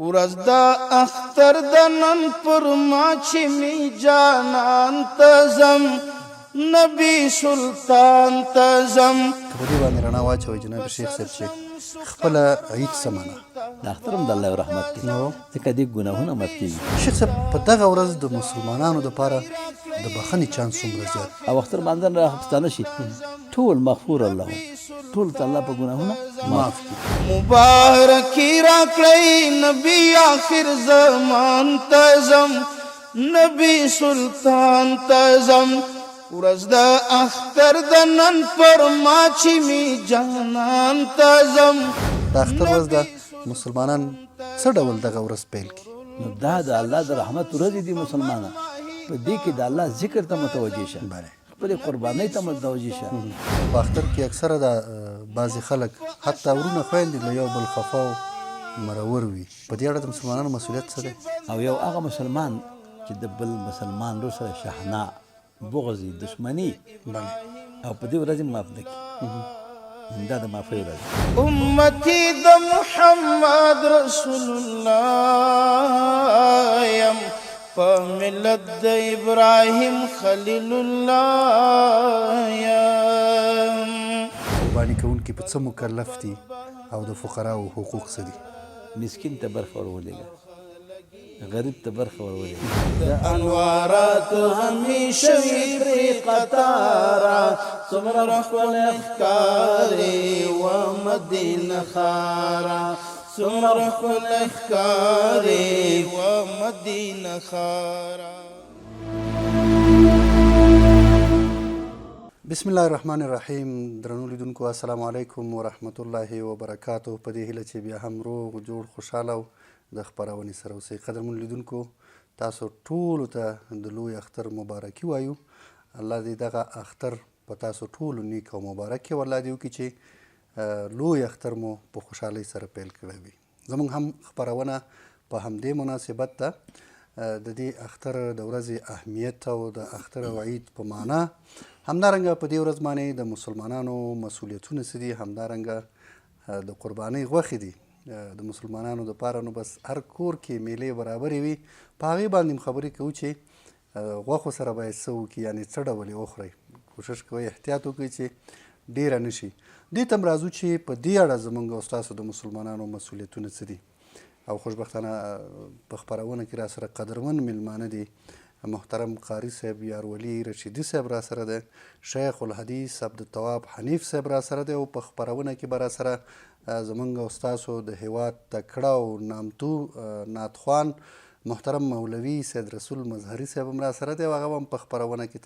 ورځ د اختر د نن پر ما چې می جانان تزم نبی سلطان تزم. په دې باندې رڼا واچوئ جناب شیخ صاحب چې خپله عید څه معنا د اختر هم د الله یو رحمت دی ځکه دې ګناهونه معاف کېږي. شیخ صاحب په دغه ورځ د مسلمانانو دپاره د بخښنې چانس څومره زیات او اختر مانځنه راخستانه شي ټول مغفور الله ټول ته الله په ګناهونه معاف کړي. مبارکي راکړئ نبی آخر زمان تزم نبی سلطان تزم. ورځ د اختر د نن پر ما چې می جانان تزم. د اختر ورځ د مسلمانان څه ډول دغه ورځ پیل کړي؟ نو دا د الله د رحمت ورځې دي مسلمانه په دې کې د الله ذکر ته متوجه شه خپلې قربانۍ ته متوجه شه. په اختر کې اکثره د بعضې خلک حتی ورونه خویندې له یو بل خفا او مرور وي. په دې اړه د مسلمانانو مسؤلیت څه دی؟ او یو هغه مسلمان چې د بل مسلمان ورور سره شحنه بغضي دشمني او په دې ورځ معاف نه کړي دا د معافۍ ورځ. امتی د محمد رسول الله یم په ملت د ابراهیم خلیل الله یم. قرباني کوونکي په څه مکلف دي او د فقراو حقوق څه دي؟ مسکین ته برخه ورولېږه غریب ته برخه ورولېږه. د انواراتو همیشه وي پرې قطاره څومره ښکلی ښکارې و مدینه ښاره څومره ښکلی ښکارې و مدینه ښاره. بسم الله الرحمن الرحیم. درنو لیدونکو السلام علیکم ورحمت الله وبرکاتو. په دې هیله چې بیا هم روغ جوړ خوشحاله او د خپرونې سره اوسئ. قدرمنو لیدونکو تاسو ټولو ته د لوی اختر مبارکي وایو. الله دې دغه اختر په تاسو ټولو نیک او مبارک یې والله دې وکړي چې لوی اختر مو په خوشحالۍ سره پیل کړی وي. زموږ هم خپرونه په همدې مناسبت ده د دې اختر د ورځې اهمیت او د اختر او عید په معنا همدارنګه په دې ورځ باندې د مسلمانانو مسؤلیتونه څه دي، همدارنګه د قربانۍ غوښې دي د مسلمانانو دپاره. نو بس هر کور کې میلې برابرې وي په هغې باندې هم خبرې کوو چې غوښو سره باید څه وکړي، یعنې څه ډول یې وخورئ. کوشش کوئ احتیاط وکړئ چې ډیره نه شي. دې ته هم راځو چې په دې اړه زموږ او ستاسو د مسلمانانو مسؤلیتونه څه دي. او خوشبختانه په خپرونه کې را سره قدرمن میلمانه دي. محترم قاری صاحب یارولي رشیدي صاحب را سره ده، شیخ الحدیث عبدالتواب حنیف صاحب را سره ده، او په خپرونه کې به را سره زموږ او ستاسو د هیواد تکړه او نامتو نعتخوان محترم مولوي سید رسول مظهري صاحب هم را سره دی. او هغه هم په خپرونه کې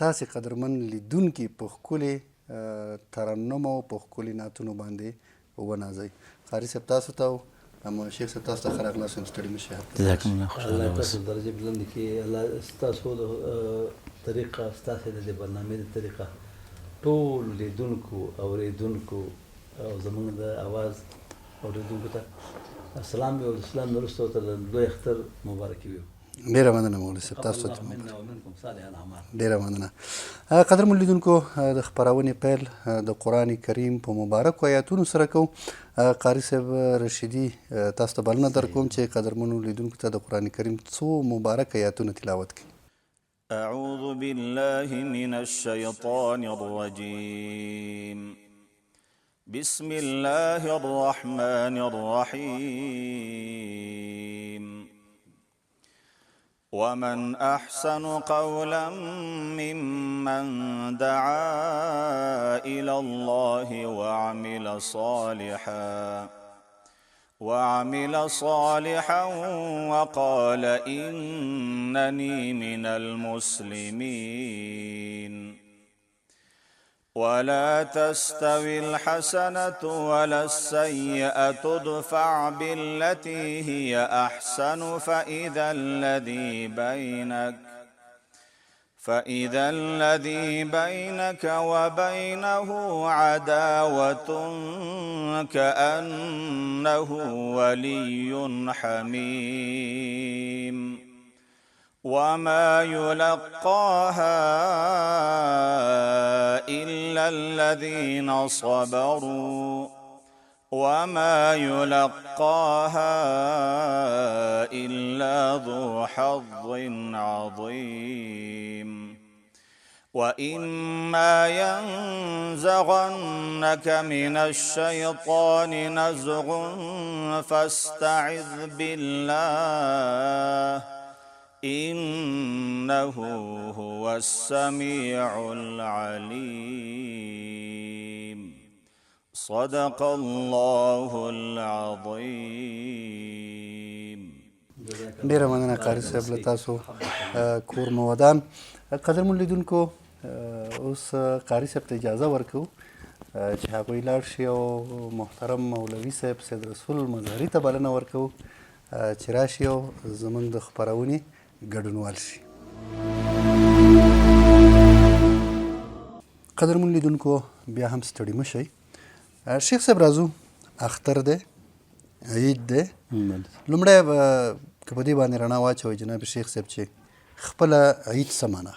تاسې قدرمن لیدونکي په ښکلې ترنم او په ښکلي نعتونو باندې ونازئ. قاري صاحب تاسو ته شیخ صاحب تاسو ته ښه راغلاست. ستړي مه شئ. جزاکم الله خوشحاله تاسو درجه بلند کړي. الله ستاسو د طریقه ستاسو د برنامې د طریقه ټول لیدونکو اورېدونکو او زموږ د اواز اورېدونکو ته السلام وي او د اسلام نه وروسته ورته د لوی اختر مبارکي وي. ډېره مننه مولوي صاحب تاسو ته ډېره مننه. قدرمنو لیدونکو د خپرونې پیل د قرآن کریم په مبارکو آیاتونو سره کوو. قاري صاحب رشیدي تاسو ته بلنه درکوم چې قدرمنو لیدونکو ته د قرآن کریم څو مبارک آیاتونه تلاوت کړي. اعوذ بالله من الشیطان الرجیم بسم الله الرحمن الرحیم ومن أحسن قولا ممن دعا إلى الله وعمل صالحا وقال إنني من المسلمين ولا تستوي الحسنة ولا السيئة ادفع بالتي هي أحسن فإذا الذي بينك وبينه عداوة كأنه ولي حميم وما يلقاها إلا الذين صبروا وما يلقاها إلا ذو حظ عظيم وإما ينزغنك من الشيطان نزغ فاستعذ بالله إنه هو السميع العليم صدق الله العظيم. ډیره مننه قاري صاحب له تاسو کور مو ودان. قدرمنو لیدونکو اوس قاري صاحب ته اجازه ورکوو چې هغوی لاړ شي او محترم مولوي صاحب سید رسول مظهري ته بلنه ورکوو چې راشي او زموږ د خپرونې ګډونوال شي. قدرمنو لیدونکو بیا هم ستړي مه شئ. شیخ صاحب راځو، اختر دی، عید دی. لومړی که په دې باندې رڼا واچوئ جناب شیخ صاحب چې خپله عید څه معنا؟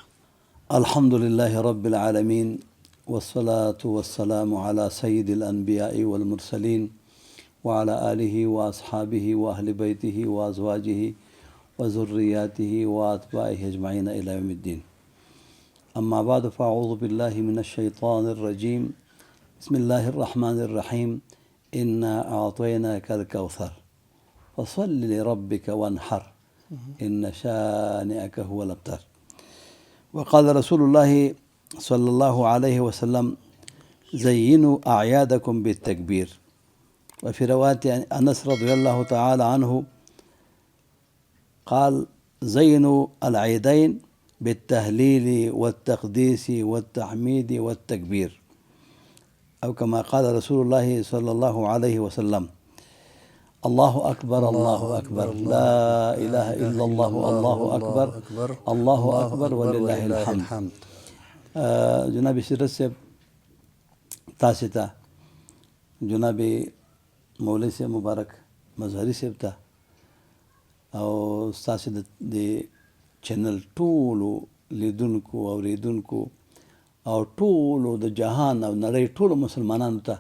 الحمد لله رب العالمين والصلاة والسلام على سيد الأنبياء والمرسلين وعلى آله وأصحابه وأهل بيته وأزواجه وذرياته وأتباعه أجمعين إلى يوم الدين. أما بعد فأعوذ بالله من الشيطان الرجيم. بسم الله الرحمن الرحيم. إنا أعطيناك الكوثر فصل لربك وانحر إن شانئك هو الأبتر. وقال رسول الله صلى الله عليه وسلم زينوا أعيادكم بالتكبير. وفي رواية أنس رضي الله تعالى عنه قال زينوا العيدين بالتهليل والتقديس والتحميد والتكبير، أو كما قال رسول الله صلى الله عليه وسلم الله أكبر الله أكبر لا إله إلا الله الله أكبر الله أكبر ولله الحمد. جناب سیرت صاحب تاسو ته، جناب مولوی صاحب مبارک مظهري صاحب ته او تاسو د چینل ټولو لیدونکو اوریدونکو او ټولو د جهان او نړۍ ټولو مسلمانانو ته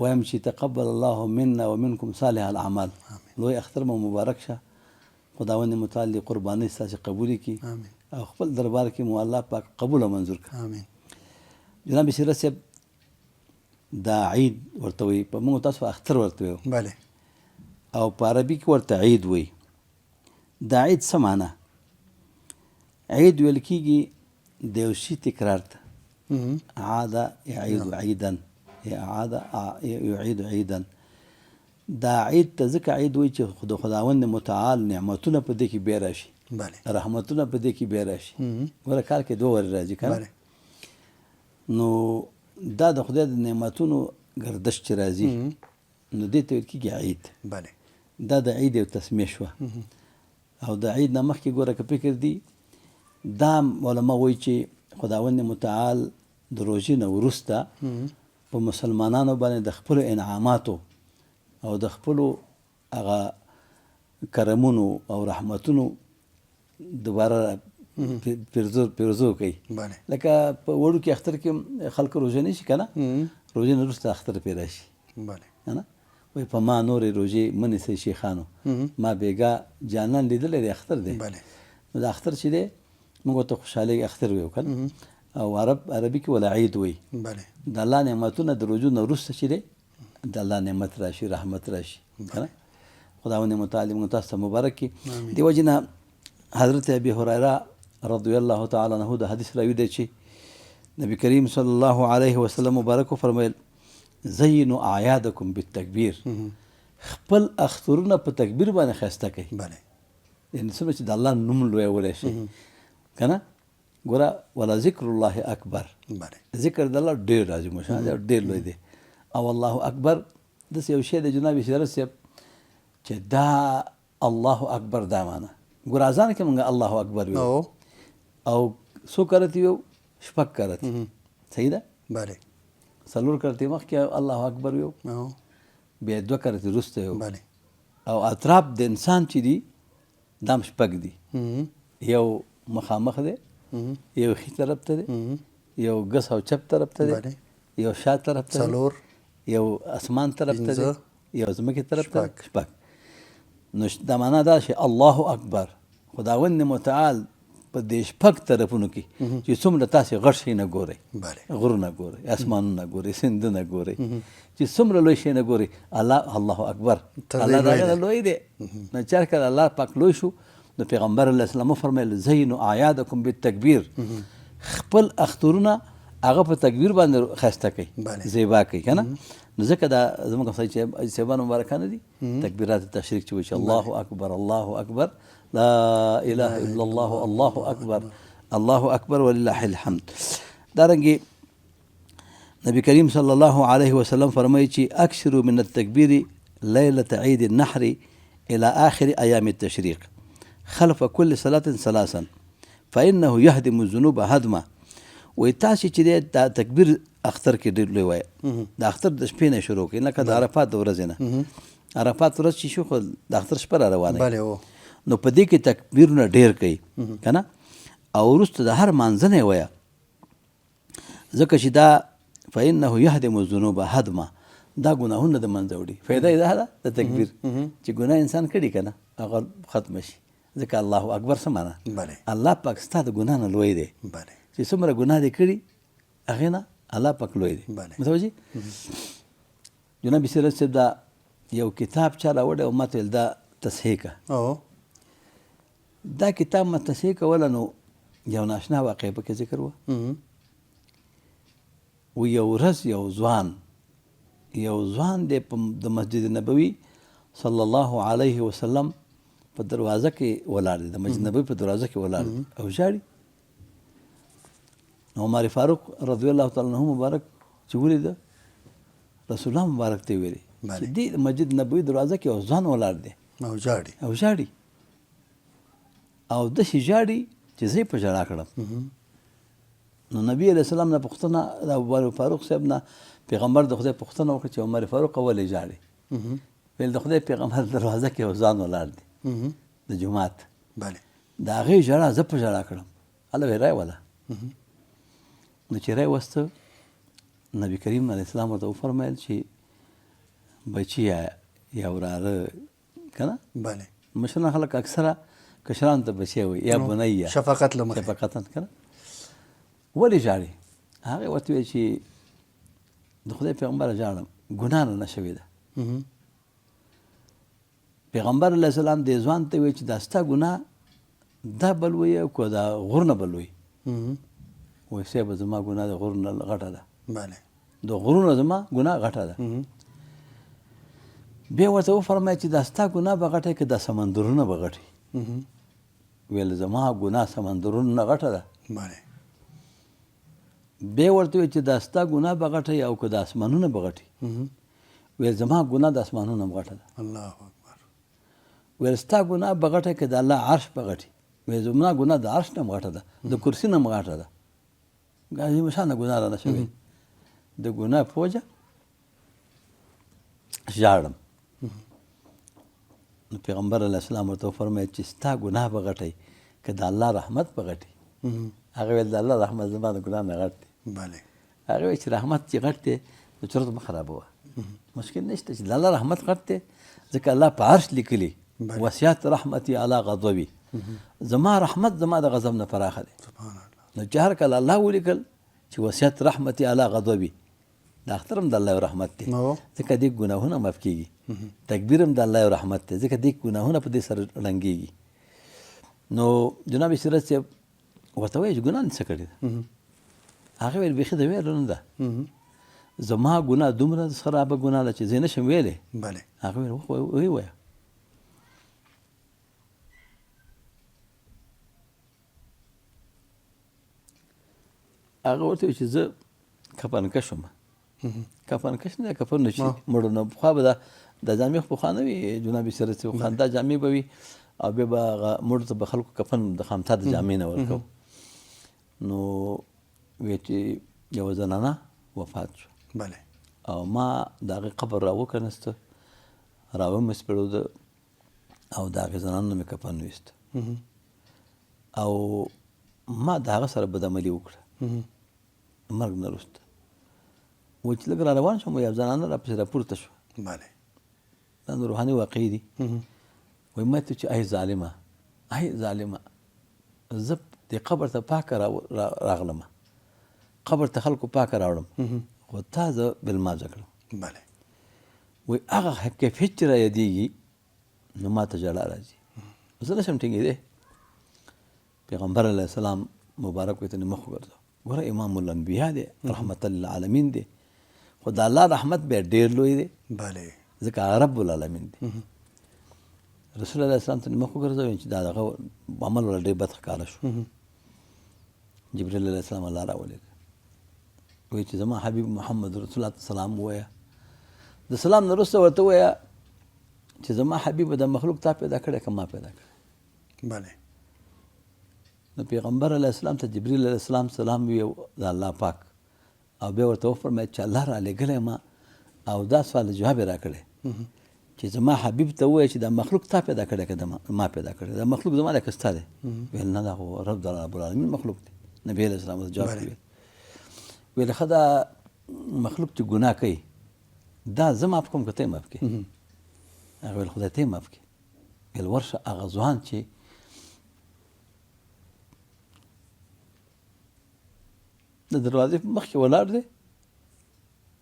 وایم چې تقبل الله منا ومنکم صالح الاعمال. لوی اختر مو مبارک شه، خداوند متعال قرباني ستاسې قبول کړي او خپل دربار کې مو الله پاک قبول او منظور کړي. جناب سیرت صاحب دا عید ورته وایي، په موږ تاسو اختر ورته وایو بله، او په عربي کې ورته عید وایي. دا عید څه معنا؟ عید ویل کېږي د یو شي تکرار ته. عاده یعید عیدا، عاده یعید عیدا. دا عید ته ځکه عید وایي چې د خداوند متعال نعمتونه په دې کې بیا راشي، رحمتونه په دې کې بیا راشي. ګوره کال کې دوه ورځې راځي که نه؟ نو دا د خدای د نعمتونو گردش چې راځي نو دې ته ویل کېږي عید. دا د عید یو تسمیه شوه. او د عید نه مخکې ګوره که فکر دی، دا علما وایي چې خداوند متعال د روژې نه وروسته په مسلمانانو باندې د خپلو انعاماتو او د خپلو هغه کرمونو او رحمتونو دوباره پیرزو کوي. لکه په وړوکي اختر کې خلک روژه نیسي که نه؟ روژې نه وروسته اختر پرې راشي که نه؟ وایي په ما نورې روژې مه نیسئ شیخانو، ما بیګا جانان لیدلی دی اختر دی. نو دا اختر چې دی موږ ورته خوشحالۍ اختر ویو که نه؟ او عربي کې ولا عید وایي. د الله نعمتونه د روژو نه وروسته چې دی د الله نعمت راشي، رحمت راشي که نه؟ خداوند متعال موږ تاسو ته مبارک کړي. دې وجې نه حضرت ابي هريره رضی الله تعالی عنه د حدیث راوي دی چې نبی کریم صلی الله علیه وسلم مبارک فرمایل زینوا اعیادکم بالتکبیر. خپل اخترونه په تکبیر باندې ښایسته کړئ. یعنې څومره چې د الله نوم لویولی شي که نه؟ ګوره ولا ذکر الله اکبر، ذکر د الله ډېر راځي، مشاهده ډېر لوی دی. او الله اکبر داسې یو شی دی جناب سیرت صاحب چې دا الله اکبر دا معنا. ګوره اذان کې موږ الله اکبر ویو او څو کرتې ویو؟ شپږ کرتې. صحیح ده؟ څلور کرتې مخکې الله اکبر ویو، بیا دوه کرتې وروسته ویو. او اطراف د انسان چې دي دا هم شپږ دي. یو مخامخ دی، یو ښي طرف ته دی، یو ګس او چپ طرف ته دی، یو شا طرف ته دی، یو اسمان طرف ته دی، پنځه، یو ځمکې طرف ته شپږ. نو دا معنا دا چې الله اکبر، خداوند متعال په دې شپږ طرفونو کې چې څومره تاسې غټ شي نه ګورئ، غرونه ګورئ، اسمانونه ګورئ، سیندونه ګورئ، چې څومره لوی شي نه ګورئ، الله اکبر، الله د هغه لوی دی. نو چې کله الله پاک لوی شو نو پیغمبر علیه السلام وفرمیل زینوا اعیادکم بالتکبیر، خپل اخترونه هغه په تکبیر باندې ښایسته کوي، زیبا کوي که نه. نو ځکه دا زموږ صاحبان مبارکانه دي تکبیرات تشریق چې وایي الله اکبر الله اکبر لا اله الا الله الله اکبر الله اکبر ولله الحمد. دارنګې نبی کریم صلی الله علیه وسلم فرمایي چې اکثروا من التکبیر لیلة عید النحر الى آخر ایام التشریق خلف كل صلاة ثلاثا فإنه يهدم الذنوب هدما. وایي تاسې چې دا تکبیر اختر کې ډېر لوی وایه، د اختر د شپې نه شروع کړئ، لکه د عرفات د ورځې نه. عرفات ورځ چې شو خو د اختر شپه را روانه، نو په دې کې تکبیرونه ډېر کوي که نه. او وروسته د هر مانځنه یې وایه، ځکه چې دا فإنه يهدم الذنوب هدما، دا ګناهونه د منځه وړي. فایده یې دا ده د تکبیر چې ګناه انسان کړي که نه هغه ختمه شي. ځکه الله اکبر څه معنا؟ الله پاک ستا د ګناه نه لوی دی، چې څومره ګناه دې کړي هغې نه الله پاک لوی دی. متوجه؟ جناب سیرت صاحب دا یو کتاب چا راوړی او ما ته ویل دا تصحیح که. دا کتاب ما تصحیح کوله نو یو ناشنا واقعه پکې ذکر وه. و یو ورځ یو ځوان دی د مسجد نبوي صلی الله علیه وسلم په دروازه کې ولاړ دی، د مسجد نبوي په دروازه کې ولاړ دی او ژاړي. نو عمر فاروق رضی الله تعالی عنه مبارک چې ولیده، رسول الله مبارک ته ویلي چې دې مسجد نبوي دروازه کې یو ځوان ولاړ دی او ژاړي او داسې ژاړي چې زه یې په ژړا کړم. نو نبي علیه السلام نه پوښتنه د عمر فاروق صاحب نه پیغمبر د خدای پوښتنه وکړه چې عمر فاروق ولې ژاړي؟ ویل د خدای پیغمبر دروازه کې یو ځوان ولاړ دی د جومات، د هغې ژړا زه په ژړا کړم. هله ویې رایې وله. نو چې رای وسته نبی کریم علیه السلام ورته وفرمیل چې بچیه یا وراره که نه، مشران خلک اکثره کشرانو ته بچی وایي یا بنیه، شفقتن که نه. ولې ژاړي؟ هغې ورته ویل چې د خدای پیغمبره ژاړم، ګناه نه شوې ده. پیغمبر علیه السلام دې ځوان ته وایي چې دا ستا ګناه دا بل وایي او که دا غور نه بل وایي؟ وایي صاحبه زما ګناه د غرو نه غټه ده، د غرونو زما ګناه غټه ده. بیا ورته وفرمایه چې دا ستا ګناه به غټه که دا سمندرونه به غټي؟ ویل زما ګناه سمندرونه نه غټه ده. بیا ورته ویل چې دا ستا ګناه به غټه او که د اسمانونه به غټي؟ ویل زما ګناه د اسمانونه هم غټه ده. الله اکبر. ویل ستا ګناه به غټه که د الله عرش به غټي؟ ویل زما ګناه د عرش نه هم غټه ده، د کرسي نه هم غټه ده. عظیم شانه ګناه رانه شوې، د ګناه په وجه ژاړم. نو پیغمبر علیه السلام ورته وفرمیل چې ستا ګناه به غټی که د الله رحمت به غټي؟ هغه ویل د الله رحمت زما د ګناه نه غټ دی. هغه ویل چې رحمت چې غټ دی نو چرته مه خرابوه، مشکل نشته. چې د الله رحمت غټ دی ځکه الله په عرش لیکلي وسعت رحمتي علی غضبي، زما رحمت زما د غضب نه پراخه دی. نو چې هر کله الله ولیکل چې وسعت رحمتي علی غضبي، دا اختر هم د الله رحمت دی ځکه دې ګناهونه معاف کېږي. تکبیر هم د الله رحمت دی ځکه دې ګناهونه په دې سره ړنګېږي. نو جناب سیرت صاحب ورته وایي چې ګناه دې څه کړې ده؟ هغه ویل بیخي د ویلو نه ده، زما ګناه دومره خرابه ګناه ده چې زه یې نه شم ویلی. هغه ویل ویې وایه. هغه ورته وایي چې زه کفنکش وم. کفنکش نه، کفنونه چې مړو نه پخوا به دا جامې خو پخوا نه وي جناب سیرت صاحب، خندا جامې به وي او بیا به هغه مړو ته به خلکو کفن د خامتا د جامې نه ورکوو. نو وایي چې یوه زنانه وفات شو او ما د هغې قبر را وکنسته، را ومسپړوده او د هغې زنانو نه مې کفن ویسته او ما د هغه سره بدعملي وکړه مرګ نه وروسته. و چې لږ را روان شوم یو زنانه راپسې راپورته شوه. بله. دا د روحاني واقعي دي. وایي ما ته چې ای ظالمه، ای ظالمه، زه دې قبر ته پاکه راغلم، قبر ته خلکو پاکه راوړم، خو تا زه بلمازه کړم. بله. وایي هغه کیفیت چې را یادېږي نو ما ته ژړا راځي، زه نه شم ټینګېدی. پیغمبر علیه السلام مبارک ورته مخ وګرځو. ګوره امام الانبیا دی، رحمت للعالمین دی، خو د الله رحمت بیا ډېر لوی دی. بله. ځکه هغه رب العالمین دی. رسول الله اسلام ته مخ وګرځوي چې دا دغه عمل ولا ډېر بد ښکاره شو. جبرائیل علیه السلام الله راولېږه، وایي چې زما حبیب محمد رسول الله سلام ووایه. د سلام نه وروسته ورته ووایه چې زما حبیبه د مخلوق تا پیدا کړی که ما پیدا کړی. بله. نو پیغمبر علیه السلام ته جبرائیل علیه السلام سلام وی د الله پاک، او بیا ورته وفرمایل چې الله را لېږلی ما او دا سوال جواب یې را کړی چې زما حبیب ته ووایه چې دا مخلوق تا پیدا کړی که ما پیدا کړی، دا مخلوق زما دی که ستا دی؟ ویل نه دا خو رب العالمین مخلوق دی. نبی علیه السلام ورته جواب ویل، ویل ښه دا مخلوق چې ګناه کوي دا زه معاف کوم که ته یې معاف کړې؟ هغه ویل خدای ته یې معاف کړې. ویل ورشه هغه ځوان چې د دروازې په مخکې ولاړ دی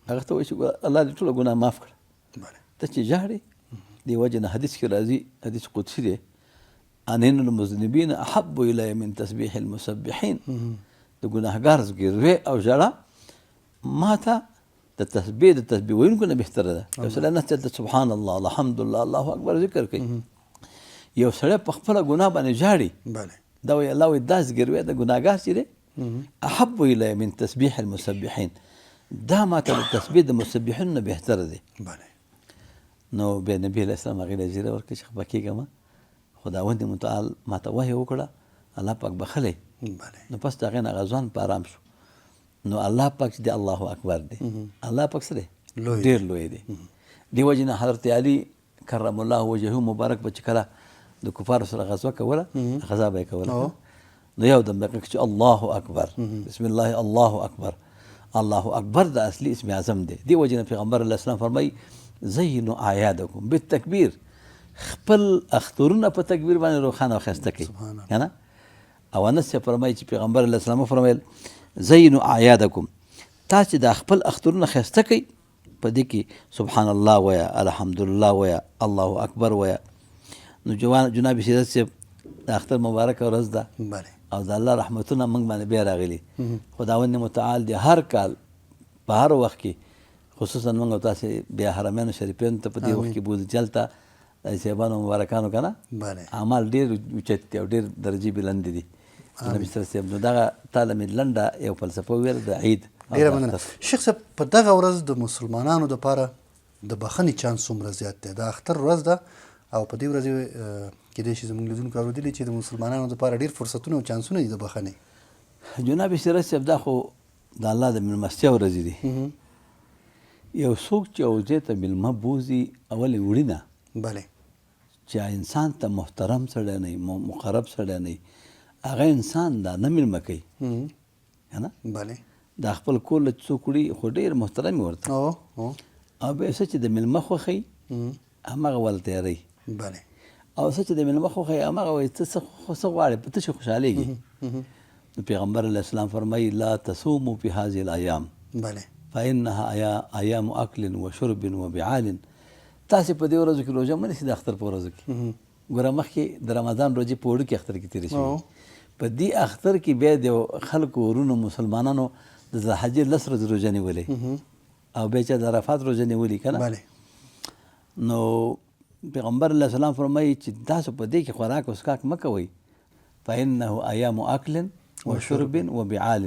هغه ته وایي چې الله دې ټوله ګناه معاف کړه. ته چې ژاړې دې وجې نه حدیث کې راځي، حدیث قدسي دی، ان المذنبین احب الی من تسبیح المسبحین. د ګناهګار زګیروی او ژړا ما ته د تسبیح ویونکو نه بهتره ده. یو سړی ناست دی سبحان الله الحمدلله الله اکبر ذکر کوي، یو سړی په خپله ګناه باندې ژاړي، دا وایي الله وایي دا زګیروی د ګناهګار چې دی احب الی من تسبیح المسبحین، دا ما ته د تسبیح د مسبحینو نه بهتره دی. نو بیا نبی علیه السلام هغې له زیری ورکړه چې خفه کېږم، خداوند متعال ما ته وحی وکړه، الله پاک بخلی. نو پس د هغې نه هغه ځوان په ارام شو. نو الله پاک چې دی الله اکبر دی، الله پاک څه دی؟ ډېر لوی دی. دې وجې نه حضرت علي کرم الله وجهه مبارک به چې کله د کفارو سره غزوه کوله، غزا به یې کوله، نو یو دم به یې چې الله اکبر، بسم الله الله اکبر. الله اکبر د اصلي اسم اعظم دی. دې وجې نه پیغمبر علیه السلام فرمایي زینوا اعیادکم بالتکبیر، خپل اخترونه په تکبیر باندې روښانه او ښایسته کړئ که نه. او انس یې فرمایي چې پیغمبر علیه السلام وفرمیل زینوا اعیادکم، تاسې دا خپل اخترونه ښایسته کړئ، په دې کې سبحان الله وایه، الحمدلله وایه، الله اکبر وایه. نو جناب سیرت صاحب د اختر مبارکه ورځ ده او د الله رحمتونه موږ باندې بیا راغلي. خداوند متعال دې هر کال په هر وخت کې خصوصا موږ او تاسې بیا حرمینو شریفینو ته په دې وخت کې بوځي جلته د صاحبانو مبارکانو که نه اعمال ډېر اوچت دي او ډېر درجې بلندې دي. نبي صاحب نو دغه تاله مې لنډه یو فلسفه وویل د عید. ډېره مننه. شیخ صاحب په دغه ورځ د مسلمانانو دپاره د بخښنې چانس څومره زیات دی؟ د اختر ورځ ده او په دې ورځ کېدای شي زموږ لیدونکو اورېدلي چې د مسلمانانو دپاره ډېر فرصتونه او چانسونه دي د بخښنې. جناب سیرت صاحب دا خو د الله د مېلمستیا ورځې دي. یو څوک چې یو ځای ته مېلمه بوځي اول یې وړي نه، بله، چې انسان ته محترم سړی نه وي، مقرب سړی نه وي، هغه انسان دا نه مېلمه کوي که نه. بله، دا خپل کور له څوک وړي خو ډېر محترم یې ورته، او بیا څه چې د مېلمه خوښوي همغه ول تیاروي. بله. او څه چې د مېلمه خوښوي همغه وایي ته څه غواړې، په ته چې خوشحالېږي. نو پیغمبر علیه السلام فرمایي لا تصوموا فی هذه الایام فانها ایام اکل و شرب و بعال. تاسې په دې ورځو کې روژه مه نیسئ د اختر په ورځو کې. ګوره مخکې د رمضان روژې په اوړي کې اختر کې تېرې شوي، په دې اختر کې بیا د خلکو ورونو مسلمانانو د ذوالحجې 10 ورځې روژه نیولې او بیا چا د عرفات روژه نیولي که نه. نو پیغمبر علیه السلام فرمایي چې تاسو په دې کې خوراک او څښاک مه کوئ، فانه ایام اکل و شرب و بعال.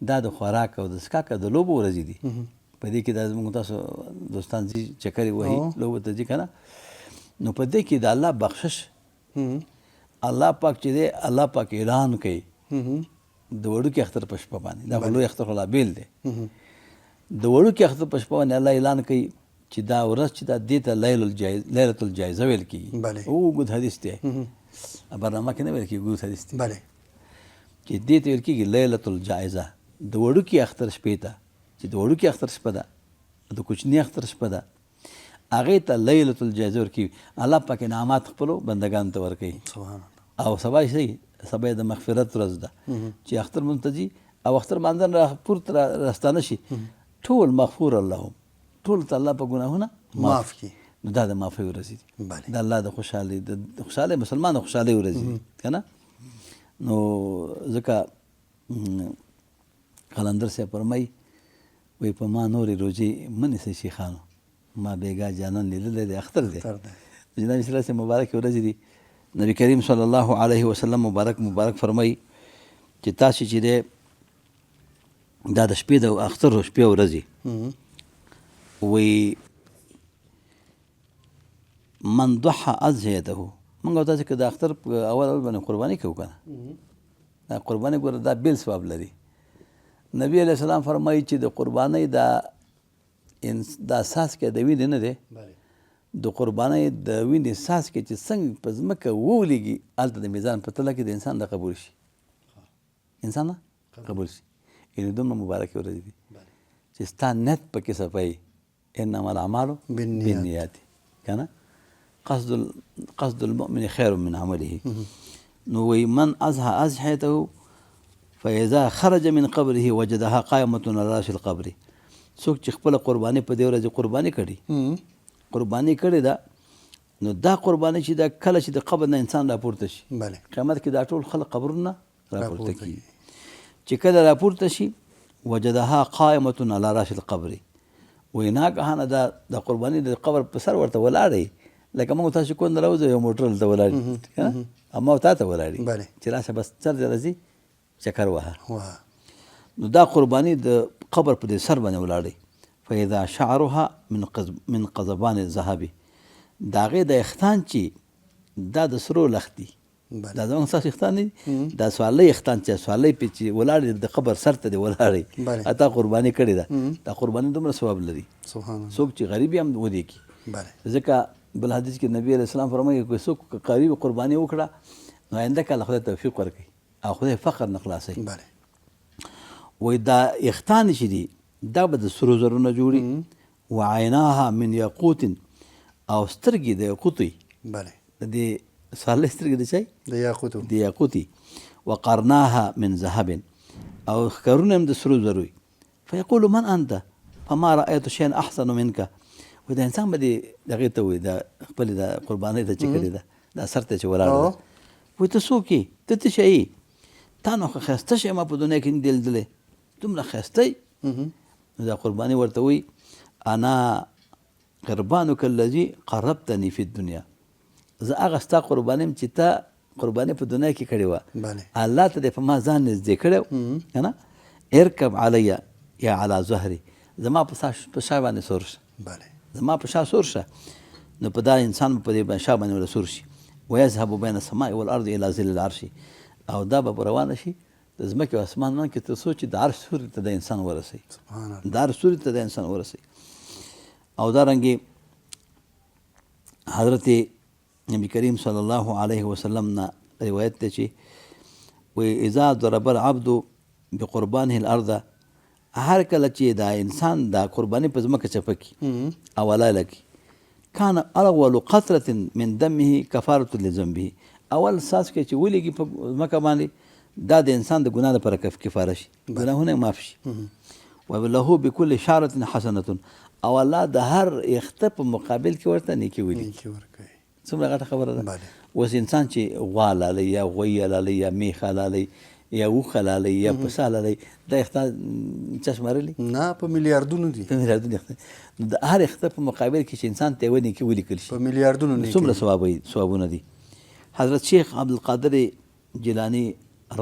دا د خوراک او د څښاک د لوبو ورځې دي. په دې کې دا زموږ تاسو دوستان ځي چکرې وهي لوبو ته ځي که نه. نو په دې کې د الله بخشش الله پاک چې دی الله پاک اعلان کوي د وړوکي اختر په شپه باندې. دا خو لوی اختر خو لا بیل دی. د وړوکي اختر په شپه باندې الله اعلان کوي چې دا ورځ چې دا دې ته لیلة الجایزه ویل کېږي. اوږد حدیث دی، برنامه کې نه ویل کېږي، اوږد حدیث دی چې دې ته ویل کېږي لیلة الجایزه، د وړوکي اختر شپې ته، چې د وړوکي اختر شپه ده د کوچني اختر شپه ده هغې ته لیلة الجایزه ورکوي الله پاک انعامات خپلو بندګانو ته ورکوي سبحان او سبا یې صحیح سبا یې د مغفرت ورځ ده چې اختر مونځ ته ځي او اختر مانځنه پورته راستانه شي ټول مغفور اللهم ټول ته الله په ګناهونه معاف کړي. نو دا د معافۍ ورځې دي بله. د الله د خوشحالۍ د خوشحالۍ مسلمان د خوشحالۍ ورځې دي که نه نو ځکه قلندر صاحب فرمایي وایي په ما نورې روژې مه نیسئ شیخانو ما بیګا جانان لیدلی دی اختر دی جناب صلی الله علیه وسلم مبارکې ورځې دي نبی کریم صلی الله علیه وسلم مبارک فرمایي چې تاسې چې دی دا د شپې د اختر شپې ورځې وایي من ضحى اضحیته موږ او تاسې که د اختر په اول باندې قرباني کوو که نه دا قرباني ګوره دا بیل ثواب لري نبی علیه السلام فرمایي چې د قربانۍ دا څاڅکی د وینې نه دی د قربانۍ د وینې څاڅکی چې څنګه په ځمکه وولېږي هلته د میزان په تله کې د انسان د قبول شي انسان نه قبول شي یعنې دومره مبارکې ورځې دي چې ستا نیت پکې صفایي انما الاعمال بالنیات که نه قصد المؤمن خیر من عمله نو وی من اضحى اضحیته فاذا خرج من قبره وجدها قائمه على راس القبر څوک چې خپل قرباني په دې ورځ قرباني کړي قرباني کړي دا نو دا قرباني چې دا کله چې د قبر نه انسان راپورته شي قیامت کې دا ټول خلق قبرونه راپورته کیږي چې کله راپورته شي وجدها قائمه على راس القبر وی ناګهانه دا قرباني د قبر په سر ورته ولاړی لکه موږ تاسو کوم نه راوځو یو موټر دلته ولاړ اما تا ته ولاړی چې راشه بس سر دې راځي چکر وهه نو دا قرباني د قبر په دې سر باندې ولاړی فاذا شعرها من قضبان الذهب دا هغې د اختان چې دا د سرو لخت دي دا زموږ ستاسو اختان نه دي دا سوالۍ اختان چې سوالۍ پې چې ولاړ د قبر سر ته دې ولاړی تا قرباني کړې ده دا قرباني دومره ثواب لري څوک چې غریب هم ودې کي ځکه بل حدیث کې نبی علیه السلام فرمایي که څوک قریب قرباني وکړه نو آینده کاله خدای توفیق ورکوي او خدای فقر نه خلاصوي وایي دا اختان چې دي دا به د سرو زرو نه جوړي وعیناها من یاقوت او سترګې د یاقوتي د دې صالح سترګې د چای د یاقوتي وقرناها من ذهب او ښکرونه هم د سرو زرو وي فیقول من انت فما رأیت شیئا احسن منک و دا انسان به دې دغې ته وایي د خپلې د قربانۍ ته چې کړې ده دا سر ته چې ولاړ ده وایي ته څوک یې ته څه شی یې تا نو ښه ښایسته شی ما په دنیا کې نه دی لیدلی دومره ښایسته یې نو دا قرباني ورته وایي انا قربانک الذي قربتني في الدنيا زه هغه ستا قرباني یم چې تا قرباني په دنیا کې کړې وه الله ته دې په ما ځان نږدې کړی که نه ارکب علیه یا علی ظهري زما په شا باندې سور شه زما په شا سور شه نو په دا انسان په دې شا باندې ولا سور شي ویذهب بین السماء والارض الى ظل العرش او دا به روانه شي د ځمکې او اسمان منځ کې تر څو چې د عرش سوري ته د انسان ورسوي د عرش سوري ته د انسان ورسوي او دارنګې حضرت نبی کریم صلی الله علیه وسلم نه روایت دی چې وایي اذا ضرب العبد بقربانه الارض هر کله چې دا انسان دا قرباني په ځمکه چپه کړي او ولاله کړي کان اول قطره من دمه کفاره لذنبه اول څاڅکی چې ولېږي په ځمکه باندې دا د انسان د ګناه لپاره کفاره شي ګناهونه معاف شي وله بكل شعره حسنه او الله د هر اخته په مقابل کې ورته نیکي ورکوي څومره غټه خبره ده اوس انسان چې غوا لالی یا غوی لالی یا میخ لالی یا اوښه لالی یا پسه لالی دا اخته چا شمارلي نه په میلیاردونو دي په میلیاردونو اخته نو د هر اخته په مقابل کې چې انسان ته یوه نیکي ولیکل شي په میلیاردونو څومره ثوابونه دي حضرت شیخ عبدالقادر جیلانی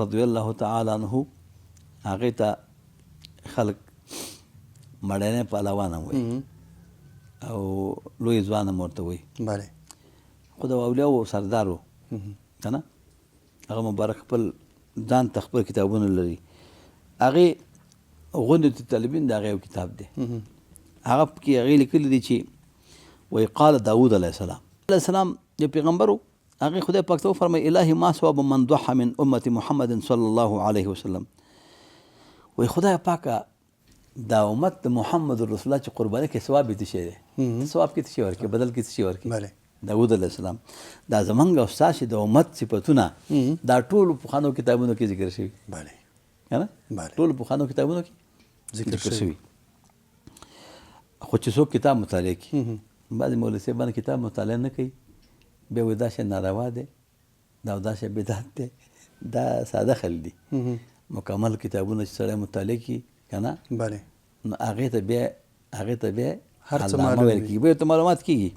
رضی الله تعالی عنه هغې ته خلک مړنی پهلوان هم وایي او لوی ځوان هم ورته وایي خو د اولیاو سردار و که نه هغه مبارک خپل ځان ته خپل کتابونه لري هغې غنیة الطالبین د هغه یو کتاب دی هغه کې هغې لیکلي دي چې وایي قال داود علیه السلام علیه السلام یو پیغمبر و هغې خدای پاک ته وفرمایي الهي ما ثواب من ضحى من امة محمد صلی الله علیه وسلم وایي خدای پاکه دا امت د محمد رسول الله چې قرباني کې ثواب یې څه شی دی؟ ثواب کې څه شی ورکوي؟ بدل کې څه شی ورکوي؟ بله. داود علیه السلام دا زمونږ او ستاسې د امت صفتونه دا ټولو پخوانو کتابونو کې ذکر شوي، بله که نه؟ بله. ټولو پخوانو کتابونو کې ذکر شوي. خو چې څوک کتاب مطالعه کوي، بعضې مولوي صاحبان کتاب مطالعه نه کوي، بیا وایي دا شی ناروا دی، دا شی بدعت دی. دا ساده خلک دي. مکمل کتابونه چې سړی مطالعه کوي که نه، بله، نو هغې ته بیا هر څه علامه معلوم ویل وي. کېږي، بیا ورته معلومات کېږي.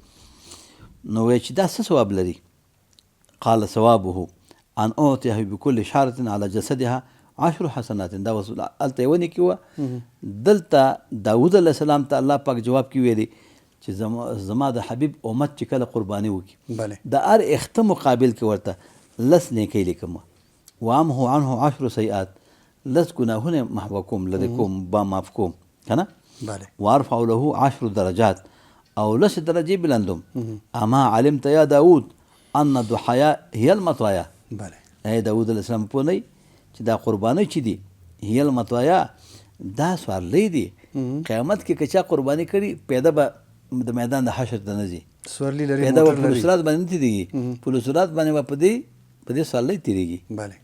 نو وایي چې دا څه ثواب لري؟ قال ثوابه ان اعطيه بكل شعرة على جسدها 10 حسنات. دا اوس هلته یې ونې کې وه. دلته داود علیه السلام ته الله پاک جواب کې ویلي چې زما د حبیب امت چې کله قرباني وکړي، بله، د هر اخته مقابل کې ورته 10 نیکۍ لیکم، وامحو عنه 10 سیئات، 10 ګناهونه محو کوم، لرې کوم، با معاف کوم، که نه؟ بله. وارفع له 10 درجات، او 10 درجې بلندوم. اما علمت یا داود ان الضحایا هي المطایا. بله. ای داود علیه السلام پوه نه چې دا قربانۍ چې دي هي المطایا، دا سوارلۍ دي. قیامت کې که چا قرباني کړي پیدا به د میدان د حشر ته نه ځي، سورلي لري، پیدا به موټر لري. پلوسرات باندې نه تېرېږي، پلوسرات باندې به په دې سوارلۍ تېرېږي. بله.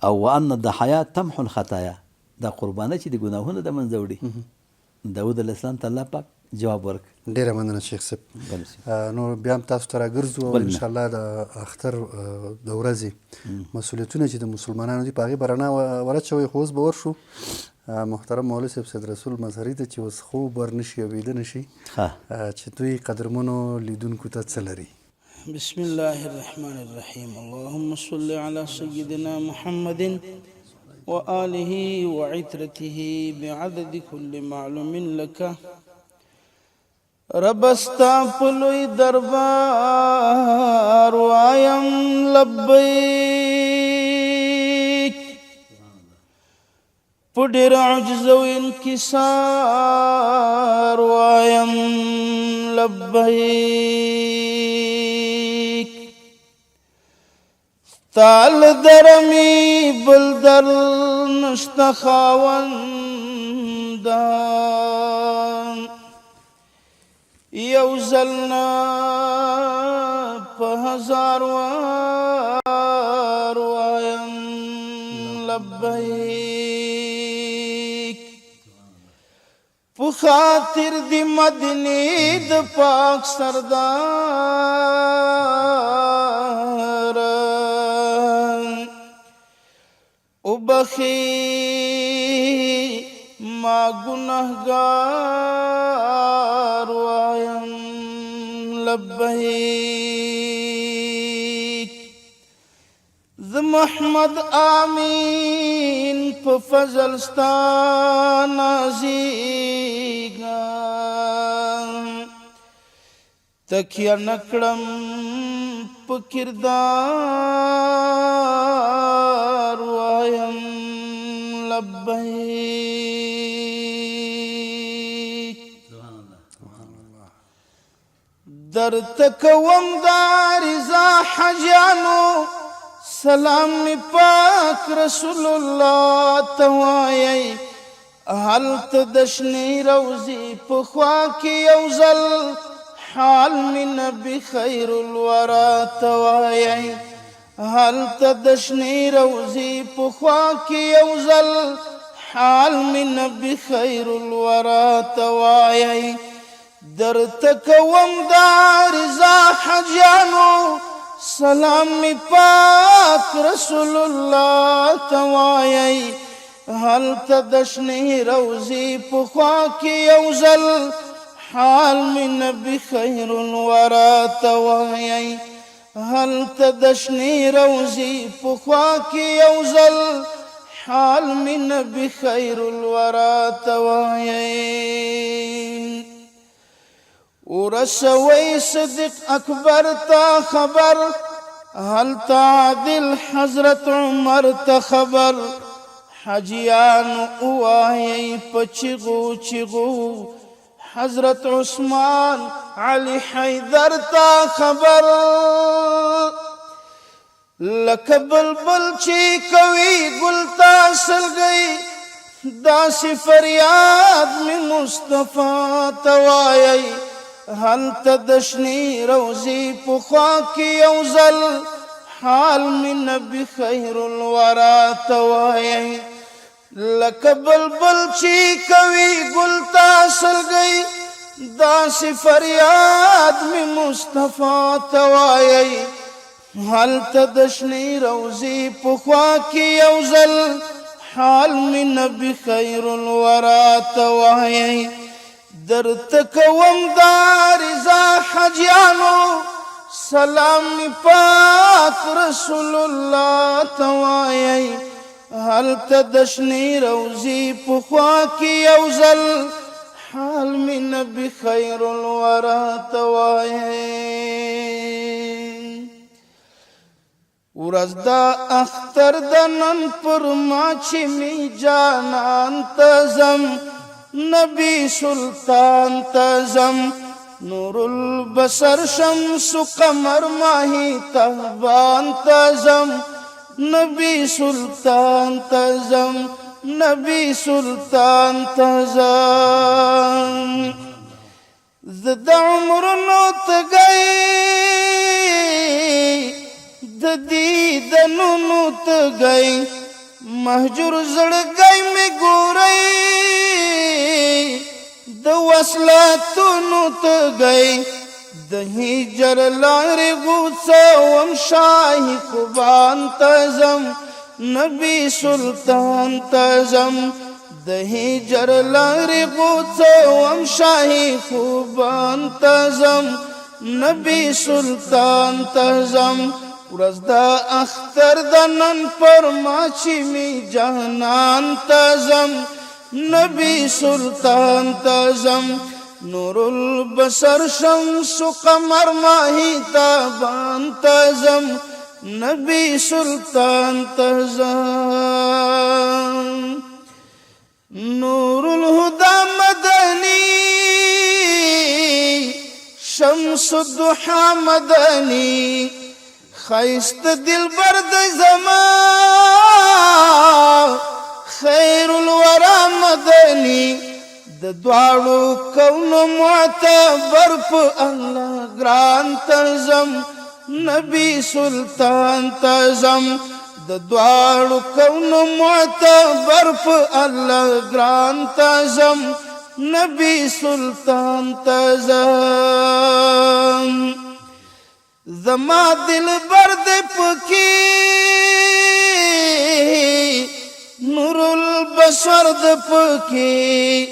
او وان الضحایا تمحو الخطایا، دا قربانۍ چې د ګناهونه د منځه وړي. داود علیه السلام ته الله پاک جواب ورک. ډیره مننه شیخ صاحب. نو بیا هم تاسو ته راګرځو او انشاءالله د اختر د ورځې مسؤلیتونه چې د مسلمانانو دي په هغې به رڼا ورچوئ. خو اوس به ورشو محترم مولوي صاحب سید رسول مظهري ته چې اوس خوب ورنشي او ویده نشي، چې دوی قدرمنو لیدونکو ته څه لري. بسم الله الرحمن الرحيم. اللهم صل على سيدنا محمد وآله وعترته بعدد كل معلوم لك. رب استا پلوی دربار وایم لبیک، پډیر عجز و انکسار وایم لبیک. تال درمی بلدر نشتا خاوندان، یو زلنا په هزار وار وایم لبیک. په خاطر دی مدینې د پاک سردار، او بخی ما گناهگار وایم لبیک. ز محمد آمین په فضل ستا نازیږم، تکیه نکړم په کردار وایم لبیک. درته کوم دا رضا حجانو، سلام می پاک رسول الله ته وایئ. هلته د شنې روضې په خوا کې یو ځل حال می نبي خیر الورا ته وایئ. هلته د شنې روضې په خوا کې یو ځل حال می نبي خیر الورا ته وایئ. درته کوم دا رضا حجانو، سلام می پاک رسول الله ته وایئ. هلته د شنې روضې په خوا کې یو ځل حال می نبي خیر الورا ته وایئ. هلته د شنې روضې په خوا کې یو ځل حال می نبي خیر الورا ته وایئ. ورسوي صدیق اکبر تا خبر، هلته عادل حضرت عمر تا خبر. حجیانو وایئ په چغو چغو حضرت عثمان علی حیدر تا خبر. لکه بلبل چې کوي ګل تا سلګۍ، داسې فریاد می مصطفی توایي هلته د شنې روضې په خوا کې یو ځل حال می نبی خیر الورا توایي لکه بلبل چې کوي ګل ته سلګۍ داسې فریاد می مصطفی توایي هلته د شنې روضې په خوا کې یو ځل حال می نبی خیر الورا توایي درته کوم دا رضا حجیانو سلام می پاک رسول الله توایي هلته د شنې روضې په خوا کې یو ځل حال می نبی خیر الورا توایي ورځ دا اختر د نن پر ما چې می جانان تزم نبی سلطان تزم نور البصر شمس قمر ماهی تهبان تزم نبی سلطان تزم نبی سلطان تزم زد عمرنو تگئی د دیدنونو تگئی مهجور زړګی می ګورئی د وصلتونو تگئی د هجر لارې غوڅوم شاهي خوبان تزم نبی سلطان تزم د هجر لارې غوڅوم شاهي خوبان تزم نبی سلطان تزم ورځ د اختر د نن پر ما چې می جانان تزم نبی سلطان تزم نور البصر شمس قمر ماهی تابان تزم نبی سلطان تزم نور الهدى مدني شمس الضحى مدني خیست دلبر د زمان خیر الورا مدني د دواړو کونو معتبر په الله ګران تزم نبی سلطان تزم د دواړو کونو معتبر په الله ګران تزم نبی سلطان تزم زما دل برد پکی نور البصر د پکی